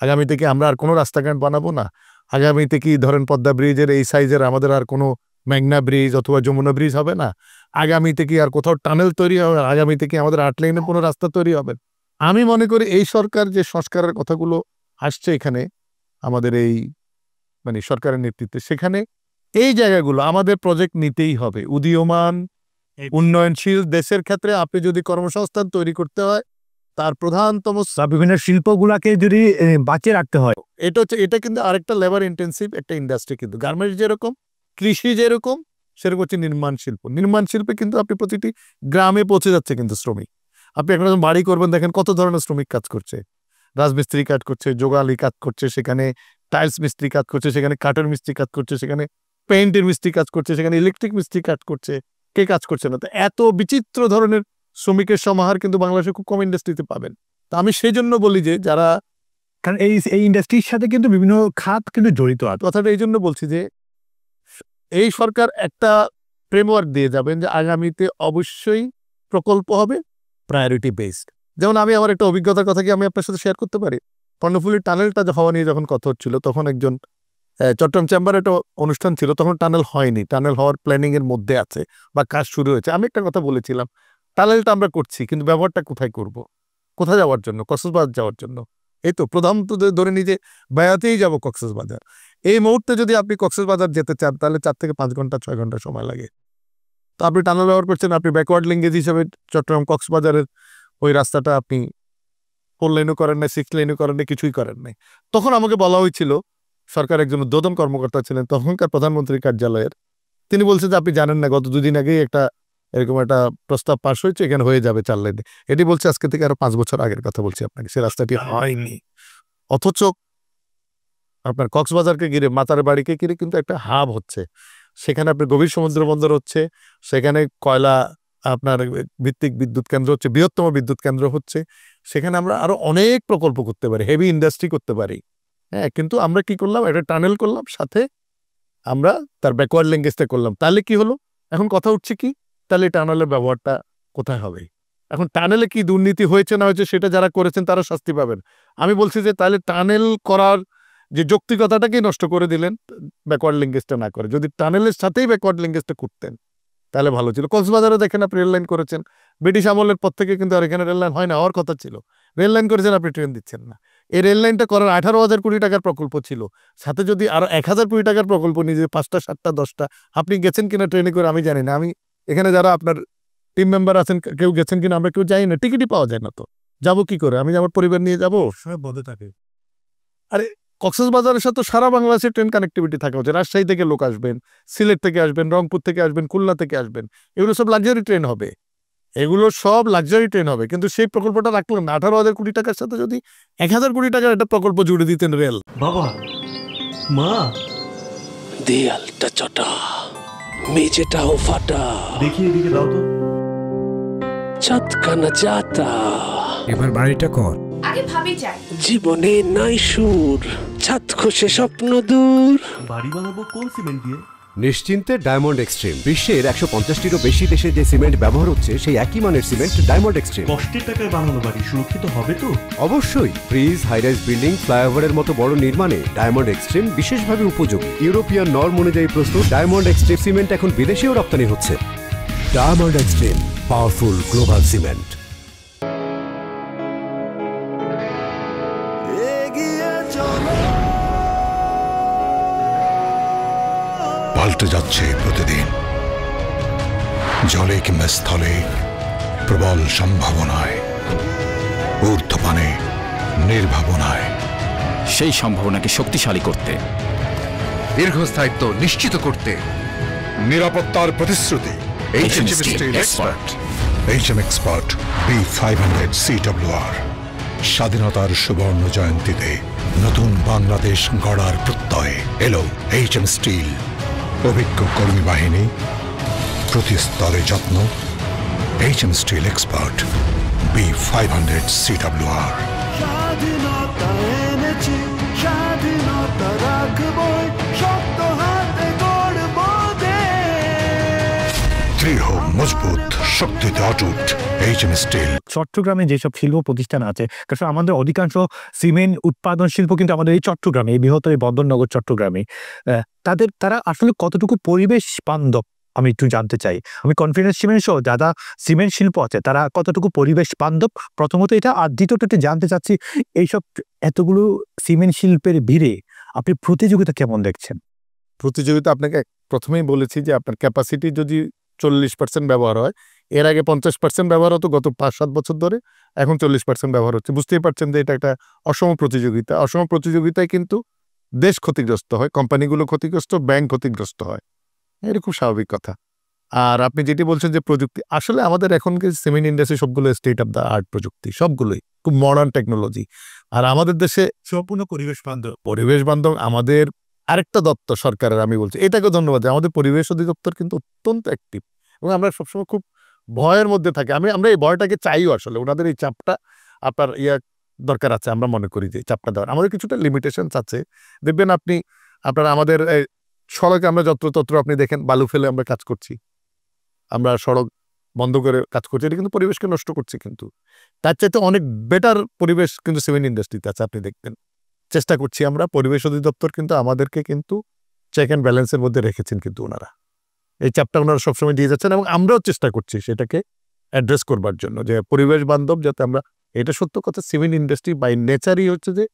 আগামীতে কি আমরা আর কোনো রাস্তাঘাট বানাবো না? আগামীতে কি ধরেন পদ্মা ব্রিজের এই সাইজের আমাদের আর কোনো মেঘনা ব্রিজ অথবা যমুনা ব্রিজ হবে না? আগামীতে কি আর কোথাও টানেল তৈরি হবে? আগামীতে কি আমাদের 8 লেনের কোনো রাস্তা তৈরি হবে? আমি মনে করি এই সরকার যে সংস্কারের কথাগুলো আসছে এখানে আমাদের এই সরকারের নেতৃত্বে, সেখানে এই জায়গাগুলো আমাদের প্রজেক্ট নিতেই হবে। উদীয়মান উন্নয়নশীল দেশের ক্ষেত্রে আপনি যদি কর্মসংস্থান তৈরি করতে হয়, তার প্রধানতম বিভিন্ন শিল্পগুলাকে যদি বাঁচিয়ে রাখতে হয়, এটা কিন্তু আরেকটা লেবার ইন্টেন্সিভ একটা ইন্ডাস্ট্রি। কিন্তু গার্মেন্টস যেরকম, কৃষি যেরকম, সেরকম হচ্ছে নির্মাণ শিল্প। নির্মাণ শিল্পে কিন্তু আপনি প্রতিটি গ্রামে পৌঁছে যাচ্ছে কিন্তু শ্রমিক। আপনি এখন বাড়ি করবেন, দেখেন কত ধরনের শ্রমিক কাজ করছে। রাজমিস্ত্রি কাজ করছে, যোগালি কাজ করছে, সেখানে টাইলস মিস্ত্রি কাজ করছে, সেখানে কাঠের মিস্ত্রি কাজ করছে, সেখানে পেইন্টের মিস্ত্রি কাজ করছে, সেখানে ইলেকট্রিক মিস্ত্রি কাজ করছে, কে কাজ করছে না। তো এত বিচিত্র ধরনের শ্রমিকের সমাহার কিন্তু বাংলাদেশে খুব কম ইন্ডাস্ট্রিতে পাবেন। তো আমি সেই জন্য বলি যে যারা, কারণ এই ইন্ডাস্ট্রির সাথে কিন্তু বিভিন্ন খাত কিন্তু জড়িত আছে। কথাটা এই জন্য বলছি যে এই সরকার একটা ফ্রেমওয়ার্ক দিয়ে যাবেন যে আগামীতে অবশ্যই প্রকল্প হবে প্রায়োরিটি বেসড। যেমন আমি আমার একটা অভিজ্ঞতার কথা কি আমি আপনার সাথে শেয়ার করতে পারি। কর্ণফুলী টানেলটা হওয়া নিয়ে যখন কথা হচ্ছিল, তখন একজন চট্টগ্রাম চেম্বারে একটা অনুষ্ঠান ছিল, তখন টানেল হয়নি, টানেল হওয়ার প্ল্যানিং এর মধ্যে আছে বা কাজ শুরু হয়েছে। আমি একটা কথা বলেছিলাম, টানেলটা আমরা করছি কিন্তু ব্যবহারটা কোথায় করব? কোথায় যাওয়ার জন্য? কক্সবাজার যাওয়ার জন্য। এই তো প্রধানত ধরে নিয়ে যে বেড়াতেই যাবো কক্সবাজার। এই মুহূর্তে যদি আপনি কক্সবাজার যেতে চান তাহলে 4 থেকে 5 ঘন্টা 6 ঘন্টা সময় লাগে। তো আপনি টানেল ব্যবহার করছেন, আপনি ব্যাকওয়ার্ড লিঙ্কেজ হিসেবে চট্টগ্রাম কক্সবাজারের ওই রাস্তাটা আপনি 4 লেনও করেন নাই, 6 লেনও করেন নাই, কিছুই করেন নাই। তখন আমাকে বলা হয়েছিল, সরকার একজন উদ্বোধন কর্মকর্তা ছিলেন তখনকার প্রধানমন্ত্রীর কার্যালয়ের, তিনি বলছেন যে আপনি জানেন না গত 2 দিন আগেই এরকম একটা প্রস্তাব পাশ হয়েছে, এখানে হয়ে যাবে 4 লেনে। এটি বলছে আজকে থেকে আরো 5 বছর আগের কথা বলছি আপনাকে, সে রাস্তাটি হয়নি। অথচ আপনার কক্সবাজারকে ঘিরে, মাতার বাড়িকে ঘিরে কিন্তু একটা হাব হচ্ছে। সেখানে আপনার গভীর সমুদ্র বন্দর হচ্ছে, সেখানে কয়লা আপনার ভিত্তিক বিদ্যুৎ কেন্দ্র হচ্ছে, বৃহত্তম বিদ্যুৎ কেন্দ্র হচ্ছে। সেখানে আমরা আরো অনেক প্রকল্প করতে পারি, হেভি ইন্ডাস্ট্রি করতে পারি। হ্যাঁ, কিন্তু আমরা কি করলাম? একটা টানেল করলাম, সাথে আমরা তার ব্যাকওয়ার্ড লিঙ্কেজটা করলাম। তাহলে কি হলো? এখন কথা উঠছে কি, তাহলে টানেলের ব্যবহারটা কোথায় হবে? এখন টানেলে কি দুর্নীতি হয়েছে না হয়েছে সেটা যারা করেছেন তারা শাস্তি পাবেন। আমি বলছি যে তাহলে টানেল করার যে যৌক্তিকতাটাকেই নষ্ট করে দিলেন ব্যাকওয়ার্ড লিঙ্কেজটা না করে। যদি টানেলের সাথেই ব্যাকওয়ার্ড লিঙ্কেজটা করতেন তাহলে ভালো ছিল। কক্সবাজারে দেখেন আপনি রেল লাইন করেছেন, ব্রিটিশ আমলের পর থেকে কিন্তু আর এখানে রেল লাইন হয় না, হওয়ার কথা ছিল। রেল লাইন করেছেন, আপনি ট্রেন দিচ্ছেন না। এই রেল লাইনটা করার 18,000 কোটি টাকার প্রকল্প ছিল, সাথে যদি আরো 1,000 কোটি টাকার প্রকল্প নিজে 5টা 7টা 10টা, আপনি গেছেন কিনা ট্রেনে করে আমি জানি না। আমি এখানে যারা আপনার টিম মেম্বার আছেন কেউ গেছেন কিনা আমরা কেউ যাই না, টিকিটই পাওয়া যায় না। তো যাবো কি করে? আমি আমার পরিবার নিয়ে যাবো? সবাই বলতে থাকে। আরে কক্সবাজারের সাথে সারা বাংলাদেশের ট্রেন কানেক্টিভিটি থাকা উচিত। রাজশাহী থেকে লোক আসবেন, সিলেট থেকে আসবেন, রংপুর থেকে আসবেন, খুলনা থেকে আসবেন, এগুলো সব লাক্সারি ট্রেন হবে, এগুলো সব লাক্সারি ট্রেন হবে। কিন্তু সেই প্রকল্পটা রাখলেন না। 18,000 কোটি টাকার সাথে যদি 1,000 কোটি টাকার একটা প্রকল্প জুড়ে দিতেন রেল। বাবা, মা, দেয়ালটা চটা, মেঝেটাও ফাটা, দেখি এদিকে দাও তো। ছাদখানা যাতা, এবার বাড়িটা কর। আগে ভাবি চাই। জীবনে নাই সুর, ছাদ খসে স্বপ্ন দূর। বাড়ি বানাবো কোন সিমেন্ট দিয়ে? নিশ্চিন্তে ডায়মন্ড এক্সট্রিম। বিশ্বের 150টিরও বেশি দেশে যে সিমেন্ট ব্যবহার হচ্ছে সেই একই মানের সিমেন্ট ডায়মন্ড এক্সট্রিম। কষ্টের টাকায় বানানো বাড়ি সুরক্ষিত হবে তো? অবশ্যই। ব্রিজ, হাইরাইজ বিল্ডিং, ফ্লাইওভারের মতো বড় নির্মাণে ডায়মন্ড এক্সট্রিম বিশেষভাবে উপযোগী। ইউরোপিয়ান নর্ম অনুযায়ী প্রস্তুত ডায়মন্ড এক্সট্রিম সিমেন্ট এখন বিদেশেও রপ্তানি হচ্ছে। Diamond extreme, powerful global cement. পাল্টে যাচ্ছে প্রতিদিন, জলে কিংবা স্থলে, প্রবল সম্ভাবনায়, ঊর্ধ্বপানে, নির্ভাবনায়। সেই সম্ভাবনাকে শক্তিশালী করতে, দীর্ঘস্থায়িত্ব নিশ্চিত করতে, নিরাপত্তার প্রতিশ্রুতি। HM Steel Expert। HM Expert B500 CWR। স্বাধীনতার সুবর্ণ জয়ন্তীতে নতুন বাংলাদেশ গড়ার প্রত্যয়ে এলো HM স্টিল। অভিজ্ঞ কর্মী বাহিনী, প্রতি স্তরে যত্ন। HM steel expert B500 CWR। স্বাধীনতা এনেছি, স্বাধীনতা রাখবো, শক্ত হাতে গড়ব দেশ। দৃঢ়, মজবুত, শক্তিতে অটুট। HM steel. চট্টগ্রামে যেসব শিল্প প্রতিষ্ঠান আছে, কারণ আমাদের অধিকাংশ সিমেন্ট উৎপাদন শিল্প কিন্তু আমাদের এই চট্টগ্রামে, এই বৃহত্তর এই বন্দরনগর চট্টগ্রামে। তারা আসলে কতটুকু পরিবেশ বান্ধব আমি একটু জানতে চাই। আমি কনফিডেন্স সিমেন্ট সহ যারা সিমেন্ট শিল্প আছে তারা কতটুকু পরিবেশ বান্ধব, প্রথমত এটা। আর দ্বিতীয়ত একটু জানতে চাচ্ছি, এইসব এতগুলো সিমেন্ট শিল্পের ভিড়ে আপনি প্রতিযোগিতা কেমন দেখছেন? প্রতিযোগিতা আপনাকে প্রথমেই বলেছি যে আপনার ক্যাপাসিটি যদি 40% ব্যবহার হয়, এর আগে 50% ব্যবহার হতো গত 5-7 বছর ধরে, এখন 40% ব্যবহার হচ্ছে। বুঝতেই পারছেন যে এটা একটা অসম প্রতিযোগিতা। অসম প্রতিযোগিতায় কিন্তু দেশ ক্ষতিগ্রস্ত হয়, কোম্পানিগুলো ক্ষতিগ্রস্ত, ব্যাংক ক্ষতিগ্রস্ত হয়। এটা খুব স্বাভাবিক কথা। আর আপনি যেটি বলছেন যে প্রযুক্তি, আসলে আমাদের এখনকার সিমেন্ট ইন্ডাস্ট্রি সবগুলো স্টেট অফ দ্য আর্ট প্রযুক্তি, সবগুলোই খুব মডার্ন টেকনোলজি। আর আমাদের দেশে সম্পূর্ণ পরিবেশ বান্ধব। পরিবেশ বান্ধব আমাদের আরেকটা দপ্তর সরকারের, আমি বলছি এটাকে ধন্যবাদ, আমাদের পরিবেশ অধিদপ্তর কিন্তু অত্যন্ত অ্যাক্টিভ এবং আমরা সবসময় খুব ভয়ের মধ্যে থাকি। আমরা এই ভয়টাকে চাইও, আসলে ওনাদের এই চাপটা আপনার দরকার আছে। আমরা মনে করি যে চাপটা দেওয়ার আমাদের কিছুটা লিমিটেশনস আছে। দেখবেন আপনারা আমাদের সড়কে আমরা যত্রতত্র আপনি দেখেন বালু ফেলে আমরা কাজ করছি, আমরা সড়ক বন্ধ করে কাজ করছি, এটা কিন্তু পরিবেশকে নষ্ট করছি। কিন্তু তার চাইতে অনেক বেটার পরিবেশ কিন্তু সিমেন্ট ইন্ডাস্ট্রিতে আছে। আপনি দেখবেন চেষ্টা করছি আমরা, পরিবেশ অধিদপ্তর কিন্তু আমাদেরকে কিন্তু চেক অ্যান্ড ব্যালেন্সের মধ্যে রেখেছেন, কিন্তু ওনারা এই চাপটা ওনারা সবসময় দিয়ে যাচ্ছেন এবং আমরাও চেষ্টা করছি সেটাকে অ্যাড্রেস করবার জন্য, যে পরিবেশ বান্ধব যাতে আমরা। এটা সত্য কথা, সিমেন্ট ইন্ডাস্ট্রি বাই নেচারই হচ্ছে যে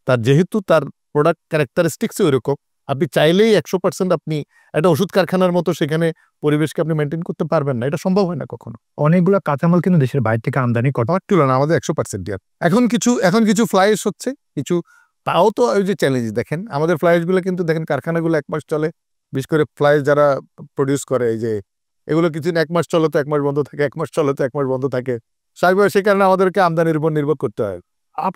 তার, যেহেতু তার প্রোডাক্ট ক্যারেক্টারিস্টিক্সই ওইরকম, আপনি চাইলেই 100% আপনি একটা ওষুধ কারখানার মতো সেখানে পরিবেশকে আপনি মেনটেন করতে পারবেন না, এটা সম্ভব হয় না কখনো। অনেকগুলো কাঁচামাল কিন্তু দেশের বাইরে থেকে আমদানি করা তুলনা আমাদের 100% ইয়ার। এখন কিছু ফ্লাইস হচ্ছে, কিছু, তাও তো ওই যে চ্যালেঞ্জ দেখেন আমাদের ফ্লাইসগুলো কিন্তু দেখেন কারখানাগুলো 1 মাস চলে, বিশেষ করে ফ্লাইস যারা প্রডিউস করে, এই যে এগুলো কিছু 1 মাস চলে তো 1 মাস বন্ধ থাকে, 1 মাস চলে তো 1 মাস বন্ধ থাকে, স্বাভাবিক। সেই কারণে আমাদেরকে আমদানির উপর নির্ভর করতে হয়।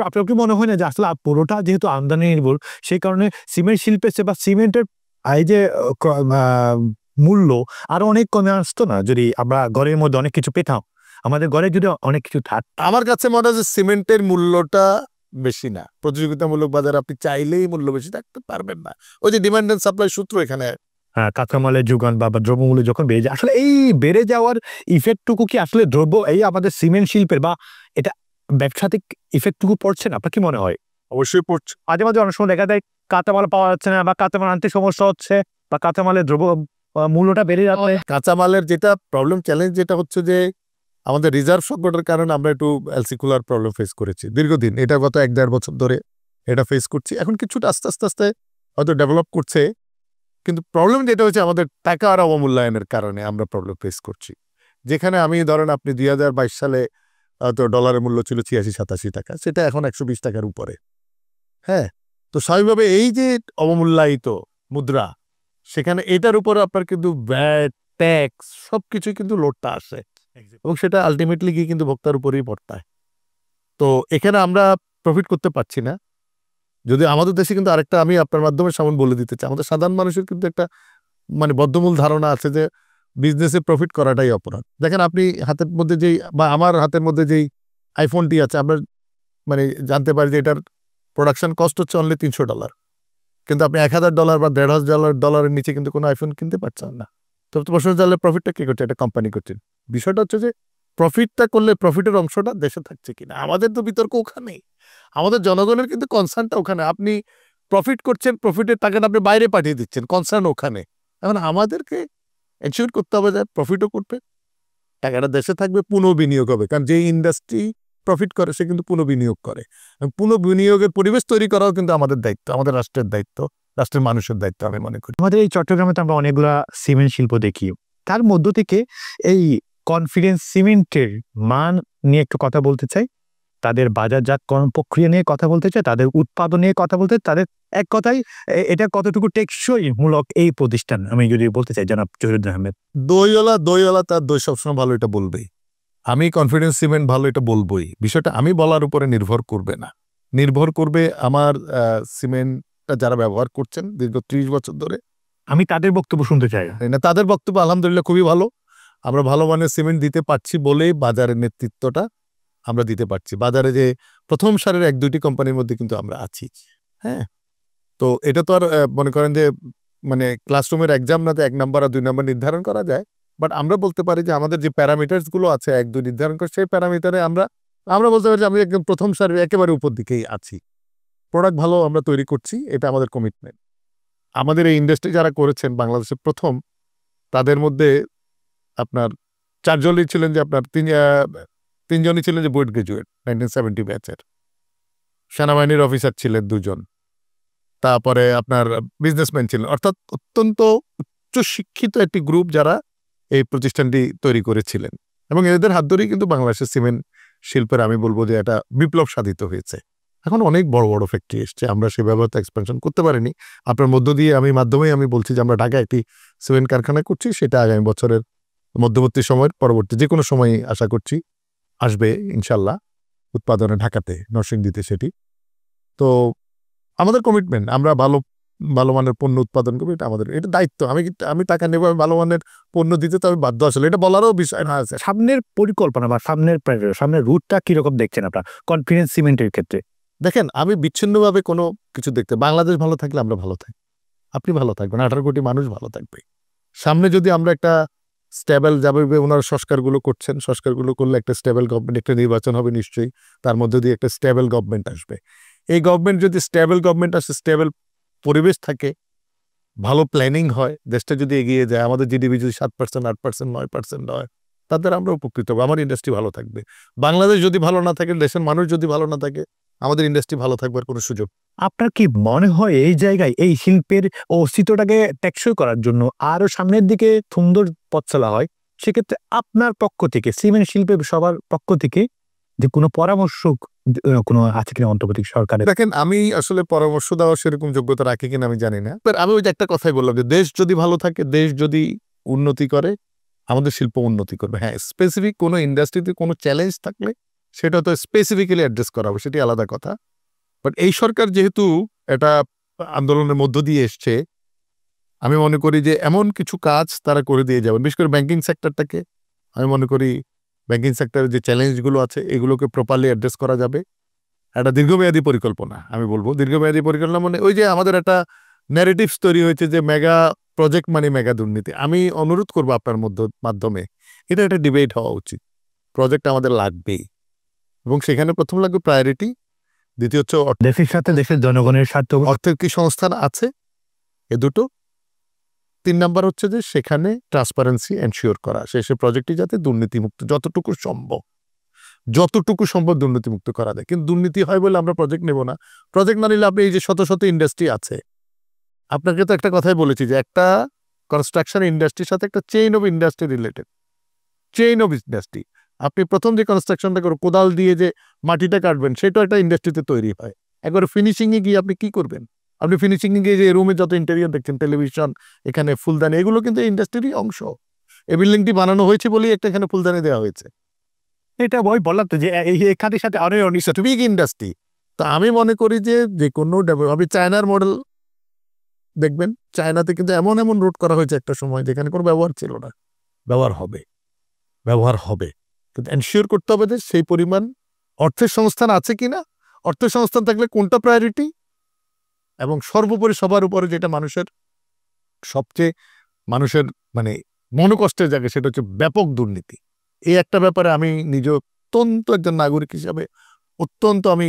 আপনার কি মনে হয় না যে আসলে পুরোটা যেহেতু আমদানি নির্ভর, সেই কারণে সিমেন্ট শিল্পে বা সিমেন্টের এই যে মূল্য আরো অনেক কমে আসতো না যদি আমরা ঘরের মধ্যে অনেক কিছু পেতাম? আমাদের ঘরে যদি অনেক কিছু থাকতো। আমার কাছে মনে হয় যে সিমেন্টের মূল্যটা বেশি না, প্রতিযোগিতামূলক বাজারে আপনি চাইলেই মূল্য বেশি থাকতে পারবেন না। ওই যে ডিমান্ড এন্ড সাপ্লাই সূত্র এখানে। হ্যাঁ, কাঁচামালের যোগান বা দ্রব্যমূল্য যখন বেড়ে যায়, আসলে এই বেড়ে যাওয়ার ইফেক্টটুকু কি আসলে এই আমাদের সিমেন্ট শিল্পের বা এটা ব্যবসাতিক ইফেক্টটুকু পড়ছে না? আপনার কি মনে হয়? অবশ্যই পড়ছে। মাঝে মাঝে অনেক সময় দেখা যায় কাঁচামাল পাওয়া যাচ্ছে না, বা কাঁচামাল আনতে সমস্যা হচ্ছে, বা কাঁচামালের দ্রব্য মূল্যটা বেড়ে যাচ্ছে। কাঁচামালের যেটা প্রবলেম, চ্যালেঞ্জ যেটা হচ্ছে যে আমাদের রিজার্ভ সংকটের কারণে আমরা একটু এলসিকুলার প্রবলেম ফেস করেছি দীর্ঘদিন। এটা গত 1-1.5 বছর ধরে এটা ফেস করছি। এখন কিছুটা আস্তে আস্তে হয়তো ডেভেলপ করছে, কিন্তু প্রবলেম যেটা হচ্ছে আমাদের টাকা আর অবমূল্যায়নের কারণে আমরা প্রবলেম ফেস করছি। যেখানে আমি ধরেন আপনি 2022 সালে তো ডলারের মূল্য ছিল 86-87 টাকা, সেটা এখন 120 টাকার উপরে। হ্যাঁ, তো স্বাভাবিকভাবে এই যে অবমূল্যায়িত মুদ্রা, সেখানে এটার উপর আপনার কিন্তু ভ্যাট, ট্যাক্স সবকিছুই কিন্তু লোডটা আসে এবং সেটা আলটিমেটলি গিয়ে কিন্তু ভোক্তার উপরেই পড়তায়। তো এখানে আমরা প্রফিট করতে পারছি না। যদি আমাদের দেশে কিন্তু আরেকটা আমি আপনার মাধ্যমে সামনে বলে দিতে চাই, আমাদের সাধারণ মানুষের কিন্তু একটা বদ্ধমূল ধারণা আছে যে বিজনেসে প্রফিট করাটাই অপরাধ। দেখেন আপনি হাতের মধ্যে যেই, বা আমার হাতের মধ্যে যেই আইফোনটি আছে, আমরা জানতে পারি যে এটার প্রোডাকশন কস্ট হচ্ছে অনলি $300, কিন্তু আপনি $1,000 বা $1,500 নিচে কিন্তু কোনো আইফোন কিনতে পারছেন না। তো প্রশ্ন তাহলে প্রফিটটা কি করছে? এটা কোম্পানি করছে। বিষয়টা হচ্ছে যে প্রফিটটা করলে প্রফিটের অংশটা দেশে থাকছে কিনা, আমাদের তো বিতর্ক ওখানেই, আমাদের জনগণের কিন্তু কনসার্নটা ওখানে। আপনি প্রফিট করছেন, প্রফিটের টাকাটা আপনি বাইরে পাঠিয়ে দিচ্ছেন, কনসার্ন ওখানে। এখন আমাদেরকে এনশিওর করতে হবে যে প্রফিটও করবে, টাকাটা দেশে থাকবে, পুনঃবিনিয়োগ হবে। কারণ যে ইন্ডাস্ট্রি প্রফিট করে সে কিন্তু পুনঃবিনিয়োগ করে। পুনঃবিনিয়োগের পরিবেশ তৈরি করাও কিন্তু আমাদের দায়িত্ব, আমাদের রাষ্ট্রের দায়িত্ব, রাষ্ট্রের মানুষের দায়িত্ব আমি মনে করি। আমাদের এই চট্টগ্রামে তো আমরা অনেকগুলা সিমেন্ট শিল্প দেখি, তার মধ্য থেকে এই কনফিডেন্স সিমেন্টের মান নিয়ে একটু কথা বলতে চাই, তাদের বাজারজাতকরণ প্রক্রিয়া নিয়ে কথা বলতে চাই, তাদের উৎপাদন নিয়ে কথা বলতে, তাদের এক কথায় এটা কতটুকু টেকসই মূলক এই প্রতিষ্ঠান আমি যদি বলতে চাই জনাব জহিরুদ্দিন আহমেদ। দইওয়ালা তার দই সবসময় ভালো, এটা বলবেই। আমি কনফিডেন্স সিমেন্ট ভালো, এটা বলবোই। বিষয়টা আমি বলার উপরে নির্ভর করবে না, নির্ভর করবে আমার সিমেন্টটা যারা ব্যবহার করছেন দীর্ঘ 30 বছর ধরে। আমি তাদের বক্তব্য শুনতে চাই না, তাদের বক্তব্য আলহামদুলিল্লাহ খুবই ভালো। আমরা ভালো মানের সিমেন্ট দিতে পারছি বলেই বাজারের নেতৃত্বটা আমরা দিতে পারছি। বাজারে যে প্রথম সারির 1-2টি কোম্পানির মধ্যে কিন্তু আমরা আছি। হ্যাঁ, তো এটা তো আর মনে করেন যে মানে ক্লাসরুমের এক্সাম না, 1 নাম্বার আর 2 নাম্বার নির্ধারণ করা যায়, বাট আমরা বলতে পারি যে আমাদের যে প্যারামিটারসগুলো আছে 1-2 নির্ধারণ করে, সেই প্যারামিটারে আমরা বলতে পারি যে আমি একদম প্রথম সারির একেবারে উপর দিকেই আছি। প্রোডাক্ট ভালো আমরা তৈরি করছি, এটা আমাদের কমিটমেন্ট। আমাদের এই ইন্ডাস্ট্রি যারা করেছেন বাংলাদেশে প্রথম, তাদের মধ্যে আপনার 4 জনই ছিলেন যে আপনার 3 জনই ছিলেন যে বুয়েট গ্রাজুয়েট 1970 ব্যাচের। সেনাবাহিনীর অফিসার ছিলেন 2 জন, তারপরে আপনার বিজনেসম্যান ছিলেন। অর্থাৎ অত্যন্ত উচ্চশিক্ষিত একটি গ্রুপ যারা এই প্রতিষ্ঠানটি তৈরি করেছিলেন, এবং এদের হাত ধরেই কিন্তু বাংলাদেশের সিমেন্ট শিল্পের আমি বলবো যে এটা বিপ্লব সাধিত হয়েছে। এখন অনেক বড় বড় ফ্যাক্টরি এসছে, আমরা সেভাবে তো এক্সপেনশন করতে পারিনি। আপনার মধ্য দিয়ে মাধ্যমেই আমি বলছি যে আমরা ঢাকায় একটি সিমেন্ট কারখানা করছি, সেটা আগামী বছরের মধ্যবর্তী সময়ের পরবর্তী যে কোনো সময় আশা করছি আসবে ইনশাল্লাহ উৎপাদনে ঢাকাতে, নরসিংদীতে সেটি। তো আমাদের কমিটমেন্ট, আমরা ভালো মানের পণ্য উৎপাদন করবো, এটা আমাদের, এটা দায়িত্ব। আমি টাকা নেবো, আমি ভালো মানের পণ্য দিতে তো আমি বাধ্য, আসলে এটা বলারও বিষয় না আছে। সামনের পরিকল্পনা বা সামনের রুটটা কিরকম দেখছেন আপনার কনফিডেন্স সিমেন্টের ক্ষেত্রে? দেখেন, আমি বিচ্ছিন্নভাবে কোনো কিছু দেখতে, বাংলাদেশ ভালো থাকলে আমরা ভালো থাকি, আপনি ভালো থাকবেন, 18 কোটি মানুষ ভালো থাকবে। সামনে যদি আমরা একটা স্টেবল যাবে, ওনারা সংস্কারগুলো করছেন, সংস্কারগুলো করলে একটা স্টেবল গভর্নমেন্ট, একটা নির্বাচন হবে নিশ্চয়ই, তার মধ্যে দিয়ে একটা স্টেবল গভর্নমেন্ট আসবে। এই গভর্নমেন্ট যদি স্টেবল গভর্নমেন্ট আসে, স্টেবল পরিবেশ থাকে, ভালো প্ল্যানিং হয়, দেশটা যদি এগিয়ে যায়, আমাদের জিডিপি যদি 7%, 8%, 9% হয়, তাদের আমরা উপকৃত হবো, আমার ইন্ডাস্ট্রি ভালো থাকবে। বাংলাদেশ যদি ভালো না থাকে, দেশের মানুষ যদি ভালো না থাকে, আমাদের ইন্ডাস্ট্রি ভালো থাকবার কোনো সুযোগ। আপনার কি মনে হয় এই জায়গায় এই শিল্পের অস্তিত্বটাকে টেকসই করার জন্য আরো সামনের দিকে সুন্দর পথ চলা হয়, সেক্ষেত্রে আপনার পক্ষ থেকে, সিমেন্ট শিল্পের সবার পক্ষ থেকে যে কোনো পরামর্শ কোনো আছে কিনা অন্তর্বর্তী সরকারের? দেখেন, আমি আসলে পরামর্শ দেওয়ার সেরকম যোগ্যতা রাখি কিনা আমি জানি না, আমি ওই যে একটা কথাই বললাম যে দেশ যদি ভালো থাকে, দেশ যদি উন্নতি করে, আমাদের শিল্প উন্নতি করবে। হ্যাঁ, স্পেসিফিক কোনো ইন্ডাস্ট্রিতে কোনো চ্যালেঞ্জ থাকলে সেটা তো স্পেসিফিক্যালি অ্যাড্রেস করা হবে, সেটি আলাদা কথা। বাট এই সরকার যেহেতু এটা আন্দোলনের মধ্য দিয়ে এসছে, আমি মনে করি যে এমন কিছু কাজ তারা করে দিয়ে যাবেন, বিশেষ করে ব্যাংকিং সেক্টরটাকে। আমি মনে করি ব্যাংকিং সেক্টরের যে চ্যালেঞ্জগুলো আছে এগুলোকে প্রপারলি অ্যাড্রেস করা যাবে। একটা দীর্ঘমেয়াদী পরিকল্পনা, আমি বলবো দীর্ঘমেয়াদী পরিকল্পনা, মানে ওই যে আমাদের একটা ন্যারেটিভস তৈরি হয়েছে যে মেগা প্রজেক্ট মানে মেগা দুর্নীতি। আমি অনুরোধ করবো আপনার মাধ্যমে এটা একটা ডিবেট হওয়া উচিত। প্রজেক্ট আমাদের লাগবেই, এবং সেখানে প্রথম লাগবে প্রায়োরিটি, দ্বিতীয় হচ্ছে দেশের সাথে দেশের জনগণের স্বার্থ, অর্থের কি সংস্থান আছে, এ দুটো। 3 নাম্বার হচ্ছে যে সেখানে ট্রান্সপারেন্সি এনশিওর করা, সে প্রজেক্টটি যাতে দুর্নীতিমুক্ত, যতটুকু সম্ভব দুর্নীতিমুক্ত করা যায়। কিন্তু দুর্নীতি হয় বলে আমরা প্রজেক্ট নেব না। প্রজেক্ট না নিলে আপনি এই যে শত শত ইন্ডাস্ট্রি আছে, আপনাকে তো একটা কথাই বলেছি যে একটা কনস্ট্রাকশন ইন্ডাস্ট্রির সাথে একটা chain of industry related, chain of industry. আপনি প্রথম যে কনস্ট্রাকশনটা করবেন, কোদাল দিয়ে যে মাটিটা কাটবেন, সেটাও একটা ইন্ডাস্ট্রিতে তৈরি হয়। একবার ফিনিশিংয়ে গিয়ে আপনি কি করবেন? আপনি ফিনিশিংয়ে গিয়ে যে রুমে যত ইন্টেরিয়র দেখছেন, টেলিভিশন, এখানে ফুলদানি, এগুলো কিন্তু ইন্ডাস্ট্রিরই অংশ। এই বিল্ডিংটি বানানো হয়েছে বলেই একটা এখানে ফুলদানি দেওয়া হয়েছে। এটা বই বললাম তো যে এখানের সাথে আরো বিগ ইন্ডাস্ট্রি। তো আমি মনে করি যে কোনো আপনি চায়নার মডেল দেখবেন, চায়নাতে কিন্তু এমন রোড করা হয়েছে একটা সময় যেখানে কোনো ব্যবহার ছিল না। ব্যবহার হবে, কিন্তু এনশিওর করতে হবে যে সেই পরিমাণ অর্থের সংস্থান আছে কিনা, অর্থসংস্থান থাকলে কোনটা প্রায়োরিটি, এবং সর্বোপরি সবার উপরে যেটা সবচেয়ে মানুষের মানে মনোকষ্টের জায়গা, সেটা হচ্ছে ব্যাপক দুর্নীতি। এই একটা ব্যাপারে আমি নিজে অত্যন্ত একজন নাগরিক হিসাবে অত্যন্ত আমি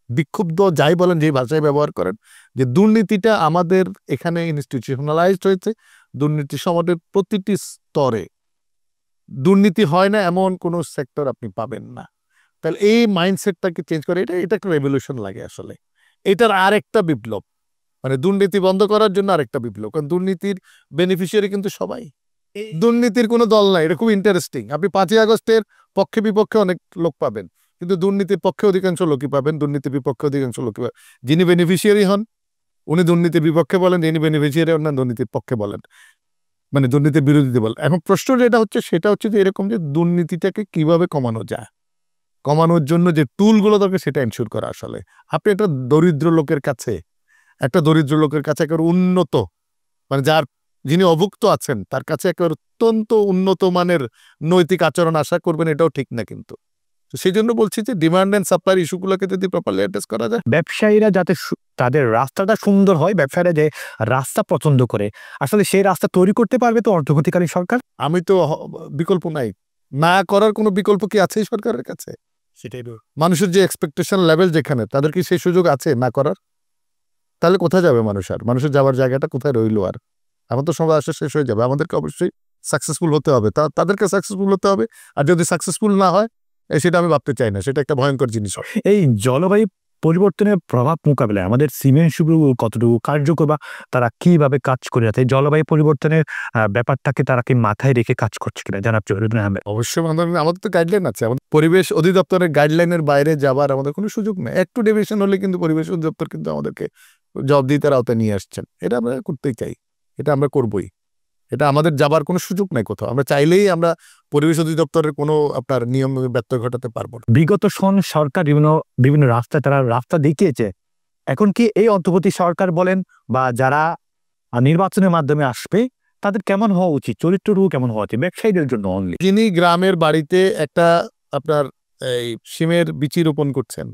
বিক্ষুব্ধ, যাই বলেন, যেই ভাষায় ব্যবহার করেন, যে দুর্নীতিটা আমাদের এখানে ইনস্টিটিউশনালাইজড হয়েছে। দুর্নীতি সমাজের প্রতিটি স্তরে দুর্নীতি হয় না এমন কোনো সেক্টর আপনি পাবেন না। তাহলে এই মাইন্ডসেটটাকে চেঞ্জ করে এটা একটা রেভলিউশন লাগে আসলে। এটার আরেকটা বিপ্লব, মানে দুর্নীতি বন্ধ করার জন্য আরেকটা বিপ্লব, কারণ দুর্নীতির বেনিফিশিয়ারি কিন্তু সবাই, দুর্নীতির কোনো দল নাই। এটা খুব ইন্টারেস্টিং। আপনি 5ই আগস্টের পক্ষে বিপক্ষে অনেক লোক পাবেন, কিন্তু দুর্নীতির পক্ষে অধিকাংশ লোকই পাবেন, দুর্নীতির বিপক্ষে অধিকাংশ লোকই পাবেন। যিনি বেনিফিশিয়ারি হন উনি দুর্নীতির বিপক্ষে বলেন, যিনি বেনিফিশিয়ারি হন না দুর্নীতির পক্ষে বলেন, মানে দুর্নীতির বিরোধীতে বলেন। এখন প্রশ্ন যেটা হচ্ছে সেটা হচ্ছে যে এরকম যে দুর্নীতিটাকে কিভাবে কমানো যায়, কমানোর জন্য যে টুলগুলো দরকার সেটা এনশিওর করা। আসলে আপনি একটা দরিদ্র লোকের কাছে একেবারে উন্নত, মানে যিনি অভুক্ত আছেন তার কাছে একেবারে অত্যন্ত উন্নত মানের নৈতিক আচরণ আশা করবেন, এটাও ঠিক না। কিন্তু সেই জন্য বলছি যে ডিমান্ড অ্যান্ড সাপ্লাই ইস্যুগুলোকে যদি প্রপারলি অ্যাড্রেস করা যায়, ব্যবসায়ীরা যাতে তাদের রাস্তাটা সুন্দর হয়, ব্যবসায়ীরা যে রাস্তা পছন্দ করে, আসলে সেই রাস্তা তৈরি করতে পারবে তো অন্তর্বর্তীকালীন সরকার। আমি তো বিকল্প নাই, না করার কোনো বিকল্প কি আছে সরকারের কাছে? সেটাই মানুষের যে এক্সপেকটেশন লেভেল যেখানে, তাদের কি সেই সুযোগ আছে না করার? তাহলে কোথায় যাবে মানুষ? আর মানুষের যাওয়ার জায়গাটা কোথায় রইল? আর আমার তো সবাই আসা শেষ হয়ে যাবে। আমাদেরকে অবশ্যই সাকসেসফুল হতে হবে, তাদেরকে সাকসেসফুল হতে হবে। আর যদি সাকসেসফুল না হয় সেটা আমি ভাবতে চাই না, সেটা একটা ভয়ঙ্কর জিনিস। এই জলবায়ু পরিবর্তনের প্রভাব মোকাবিলায় আমাদের সিমেন্ট শিল্প কতটুকু কার্যকর, বা তারা কিভাবে কাজ করে যাচ্ছে, জলবায়ু পরিবর্তনের ব্যাপারটাকে তারা কি মাথায় রেখে কাজ করছে কিনা জানাব জহিরুদ্দিন আহমেদ? অবশ্যই আমাদের তো গাইডলাইন আছে, আমাদের পরিবেশ অধিদপ্তরের গাইডলাইনের বাইরে যাবার আমাদের কোনো সুযোগ নেই। একটু ডেভিয়েশন হলে কিন্তু পরিবেশ অধিদপ্তর কিন্তু আমাদেরকে জবাবদিহিতার আওতায় নিয়ে আসছেন। এটা আমরা করতেই চাই, এটা আমরা করবই। এটা আমাদের যাবার কোনো সুযোগ নাই কোথাও। আমরা চাইলেই আমরা পরিবেশ অধিদপ্তরের কোনো আপনার নিয়ম ব্যত্যয় ঘটাতে পারবো না। বিগত সরকার বিভিন্ন রাস্তায় তারা রাস্তা দেখিয়েছে। এখন কি এই অন্তর্বর্তী সরকার বলেন বা যারা নির্বাচনের মাধ্যমে আসবে তাদের কেমন হওয়া উচিত, চরিত্রটুকু কেমন হওয়া উচিত ব্যবসায়ীদের জন্য অনলি? যিনি গ্রামের বাড়িতে একটা আপনার এই শিমের বিচি রোপণ করছেন,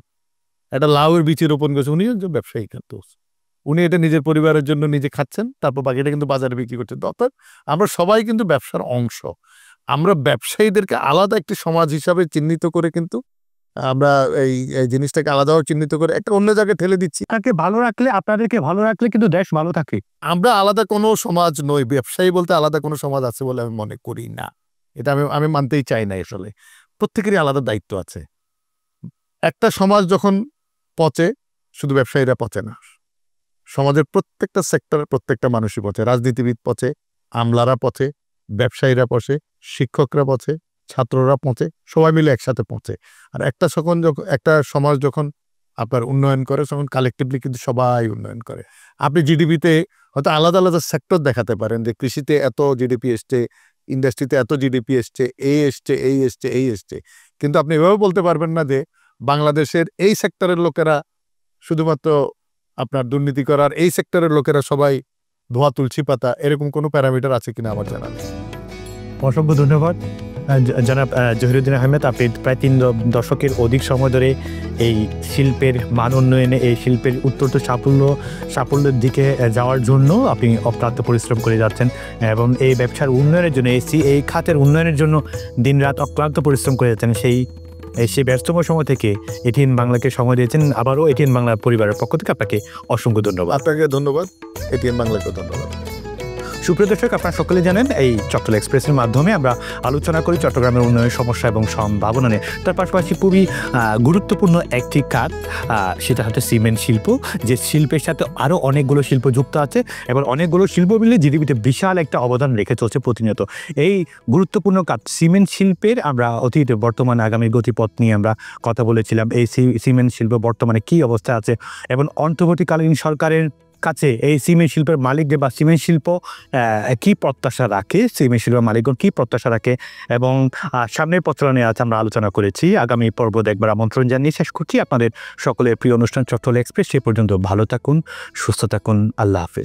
একটা লাউয়ের বিচি রোপণ করছেন, উনি একজন ব্যবসায়ী, কিন্তু উনি এটা নিজের পরিবারের জন্য নিজে খাচ্ছেন, তারপর বাকিটা কিন্তু বাজারে বিক্রি করছেন। অর্থাৎ আমরা সবাই কিন্তু ব্যবসার অংশ। আমরা ব্যবসায়ীদেরকে আলাদা একটি সমাজ হিসাবে চিহ্নিত করে কিন্তু আমরা এই জিনিসটাকে আলাদাভাবে চিহ্নিত করে একটা অন্য জায়গায় ঠেলে দিচ্ছি। তাকে ভালো রাখলে, আপনাদেরকে ভালো রাখলে কিন্তু দেশ ভালো থাকে। আমরা আলাদা কোনো সমাজ নই, ব্যবসায়ী বলতে আলাদা কোনো সমাজ আছে বলে আমি মনে করি না। এটা আমি মানতেই চাই না। আসলে প্রত্যেকেরই আলাদা দায়িত্ব আছে। একটা সমাজ যখন পচে, শুধু ব্যবসায়ীরা পচে না, সমাজের প্রত্যেকটা সেক্টরের প্রত্যেকটা মানুষই পচে। রাজনীতিবিদ পচে, আমলারা পচে, ব্যবসায়ীরা পচে, শিক্ষকরা পচে, ছাত্ররা পচে, সবাই মিলে একসাথে পচে। আর একটা সমাজ যখন আপনার উন্নয়ন করে, তখন কালেকটিভলি কিন্তু সবাই উন্নয়ন করে। আপনি জিডিপিতে হয়তো আলাদা আলাদা সেক্টর দেখাতে পারেন যে কৃষিতে এত জিডিপি এসছে, ইন্ডাস্ট্রিতে এত জিডিপি এসছে, এই এসছে, কিন্তু আপনি এভাবে বলতে পারবেন না যে বাংলাদেশের এই সেক্টরের লোকেরা শুধুমাত্র আপনার দুর্নীতি করার, এই সেক্টরের লোকেরা সবাই ধোয়া তুলসী পাতা, এরকম কোনো প্যারামিটার আছে কিনা আমার জানা নেই। অসংখ্য ধন্যবাদ জনাব জহিরুদ্দিন আহমেদ। আপনি প্রায় 3 দশকের অধিক সময় ধরে এই শিল্পের মান উন্নয়নে, এই শিল্পের উত্তরোত্তর সাফল্যের দিকে যাওয়ার জন্য আপনি অক্লান্ত পরিশ্রম করে যাচ্ছেন, এবং এই ব্যবসার উন্নয়নের জন্য, এই খাতের উন্নয়নের জন্য দিনরাত অক্লান্ত পরিশ্রম করে যাচ্ছেন। সেই ব্যস্তময় সময় থেকে এটিএন বাংলাকে সময় দিয়েছেন। আবারও এটিএন বাংলা পরিবারের পক্ষ থেকে আপনাকে অসংখ্য ধন্যবাদ। আপনাকে ধন্যবাদ, এটিএন বাংলাকে ধন্যবাদ। সুপ্রিয় দর্শক, আপনারা সকলে জানেন এই চট্টগ্রাম এক্সপ্রেসের মাধ্যমে আমরা আলোচনা করি চট্টগ্রামের উন্নয়নের সমস্যা এবং সম্ভাবনা নিয়ে। তার পাশাপাশি খুবই গুরুত্বপূর্ণ একটি খাত, সেটা হচ্ছে সিমেন্ট শিল্প, যে শিল্পের সাথে আরও অনেকগুলো শিল্প যুক্ত আছে এবং অনেকগুলো শিল্প মিলে জিডিপিতে বিশাল একটা অবদান রেখে চলছে প্রতিনিয়ত। এই গুরুত্বপূর্ণ খাত সিমেন্ট শিল্পের আমরা অতীত, বর্তমান, আগামী গতিপথ নিয়ে আমরা কথা বলেছিলাম। এই সিমেন্ট শিল্প বর্তমানে কী অবস্থা আছে এবং অন্তর্বর্তীকালীন সরকারের কাছে এই সিমেন্ট শিল্পের মালিকদের বা সিমেন্ট শিল্প কী প্রত্যাশা রাখে, সিমেন্ট শিল্পের মালিকগণ কী প্রত্যাশা রাখে এবং সামনের প্রচলনে আছে আমরা আলোচনা করেছি। আগামী পর্ব দেখবার আমন্ত্রণ জানিয়ে শেষ করছি। আপনাদের সকলের প্রিয় অনুষ্ঠান চট্টগ্রাম এক্সপ্রেস। সে পর্যন্ত ভালো থাকুন, সুস্থ থাকুন, আল্লাহ হাফেজ।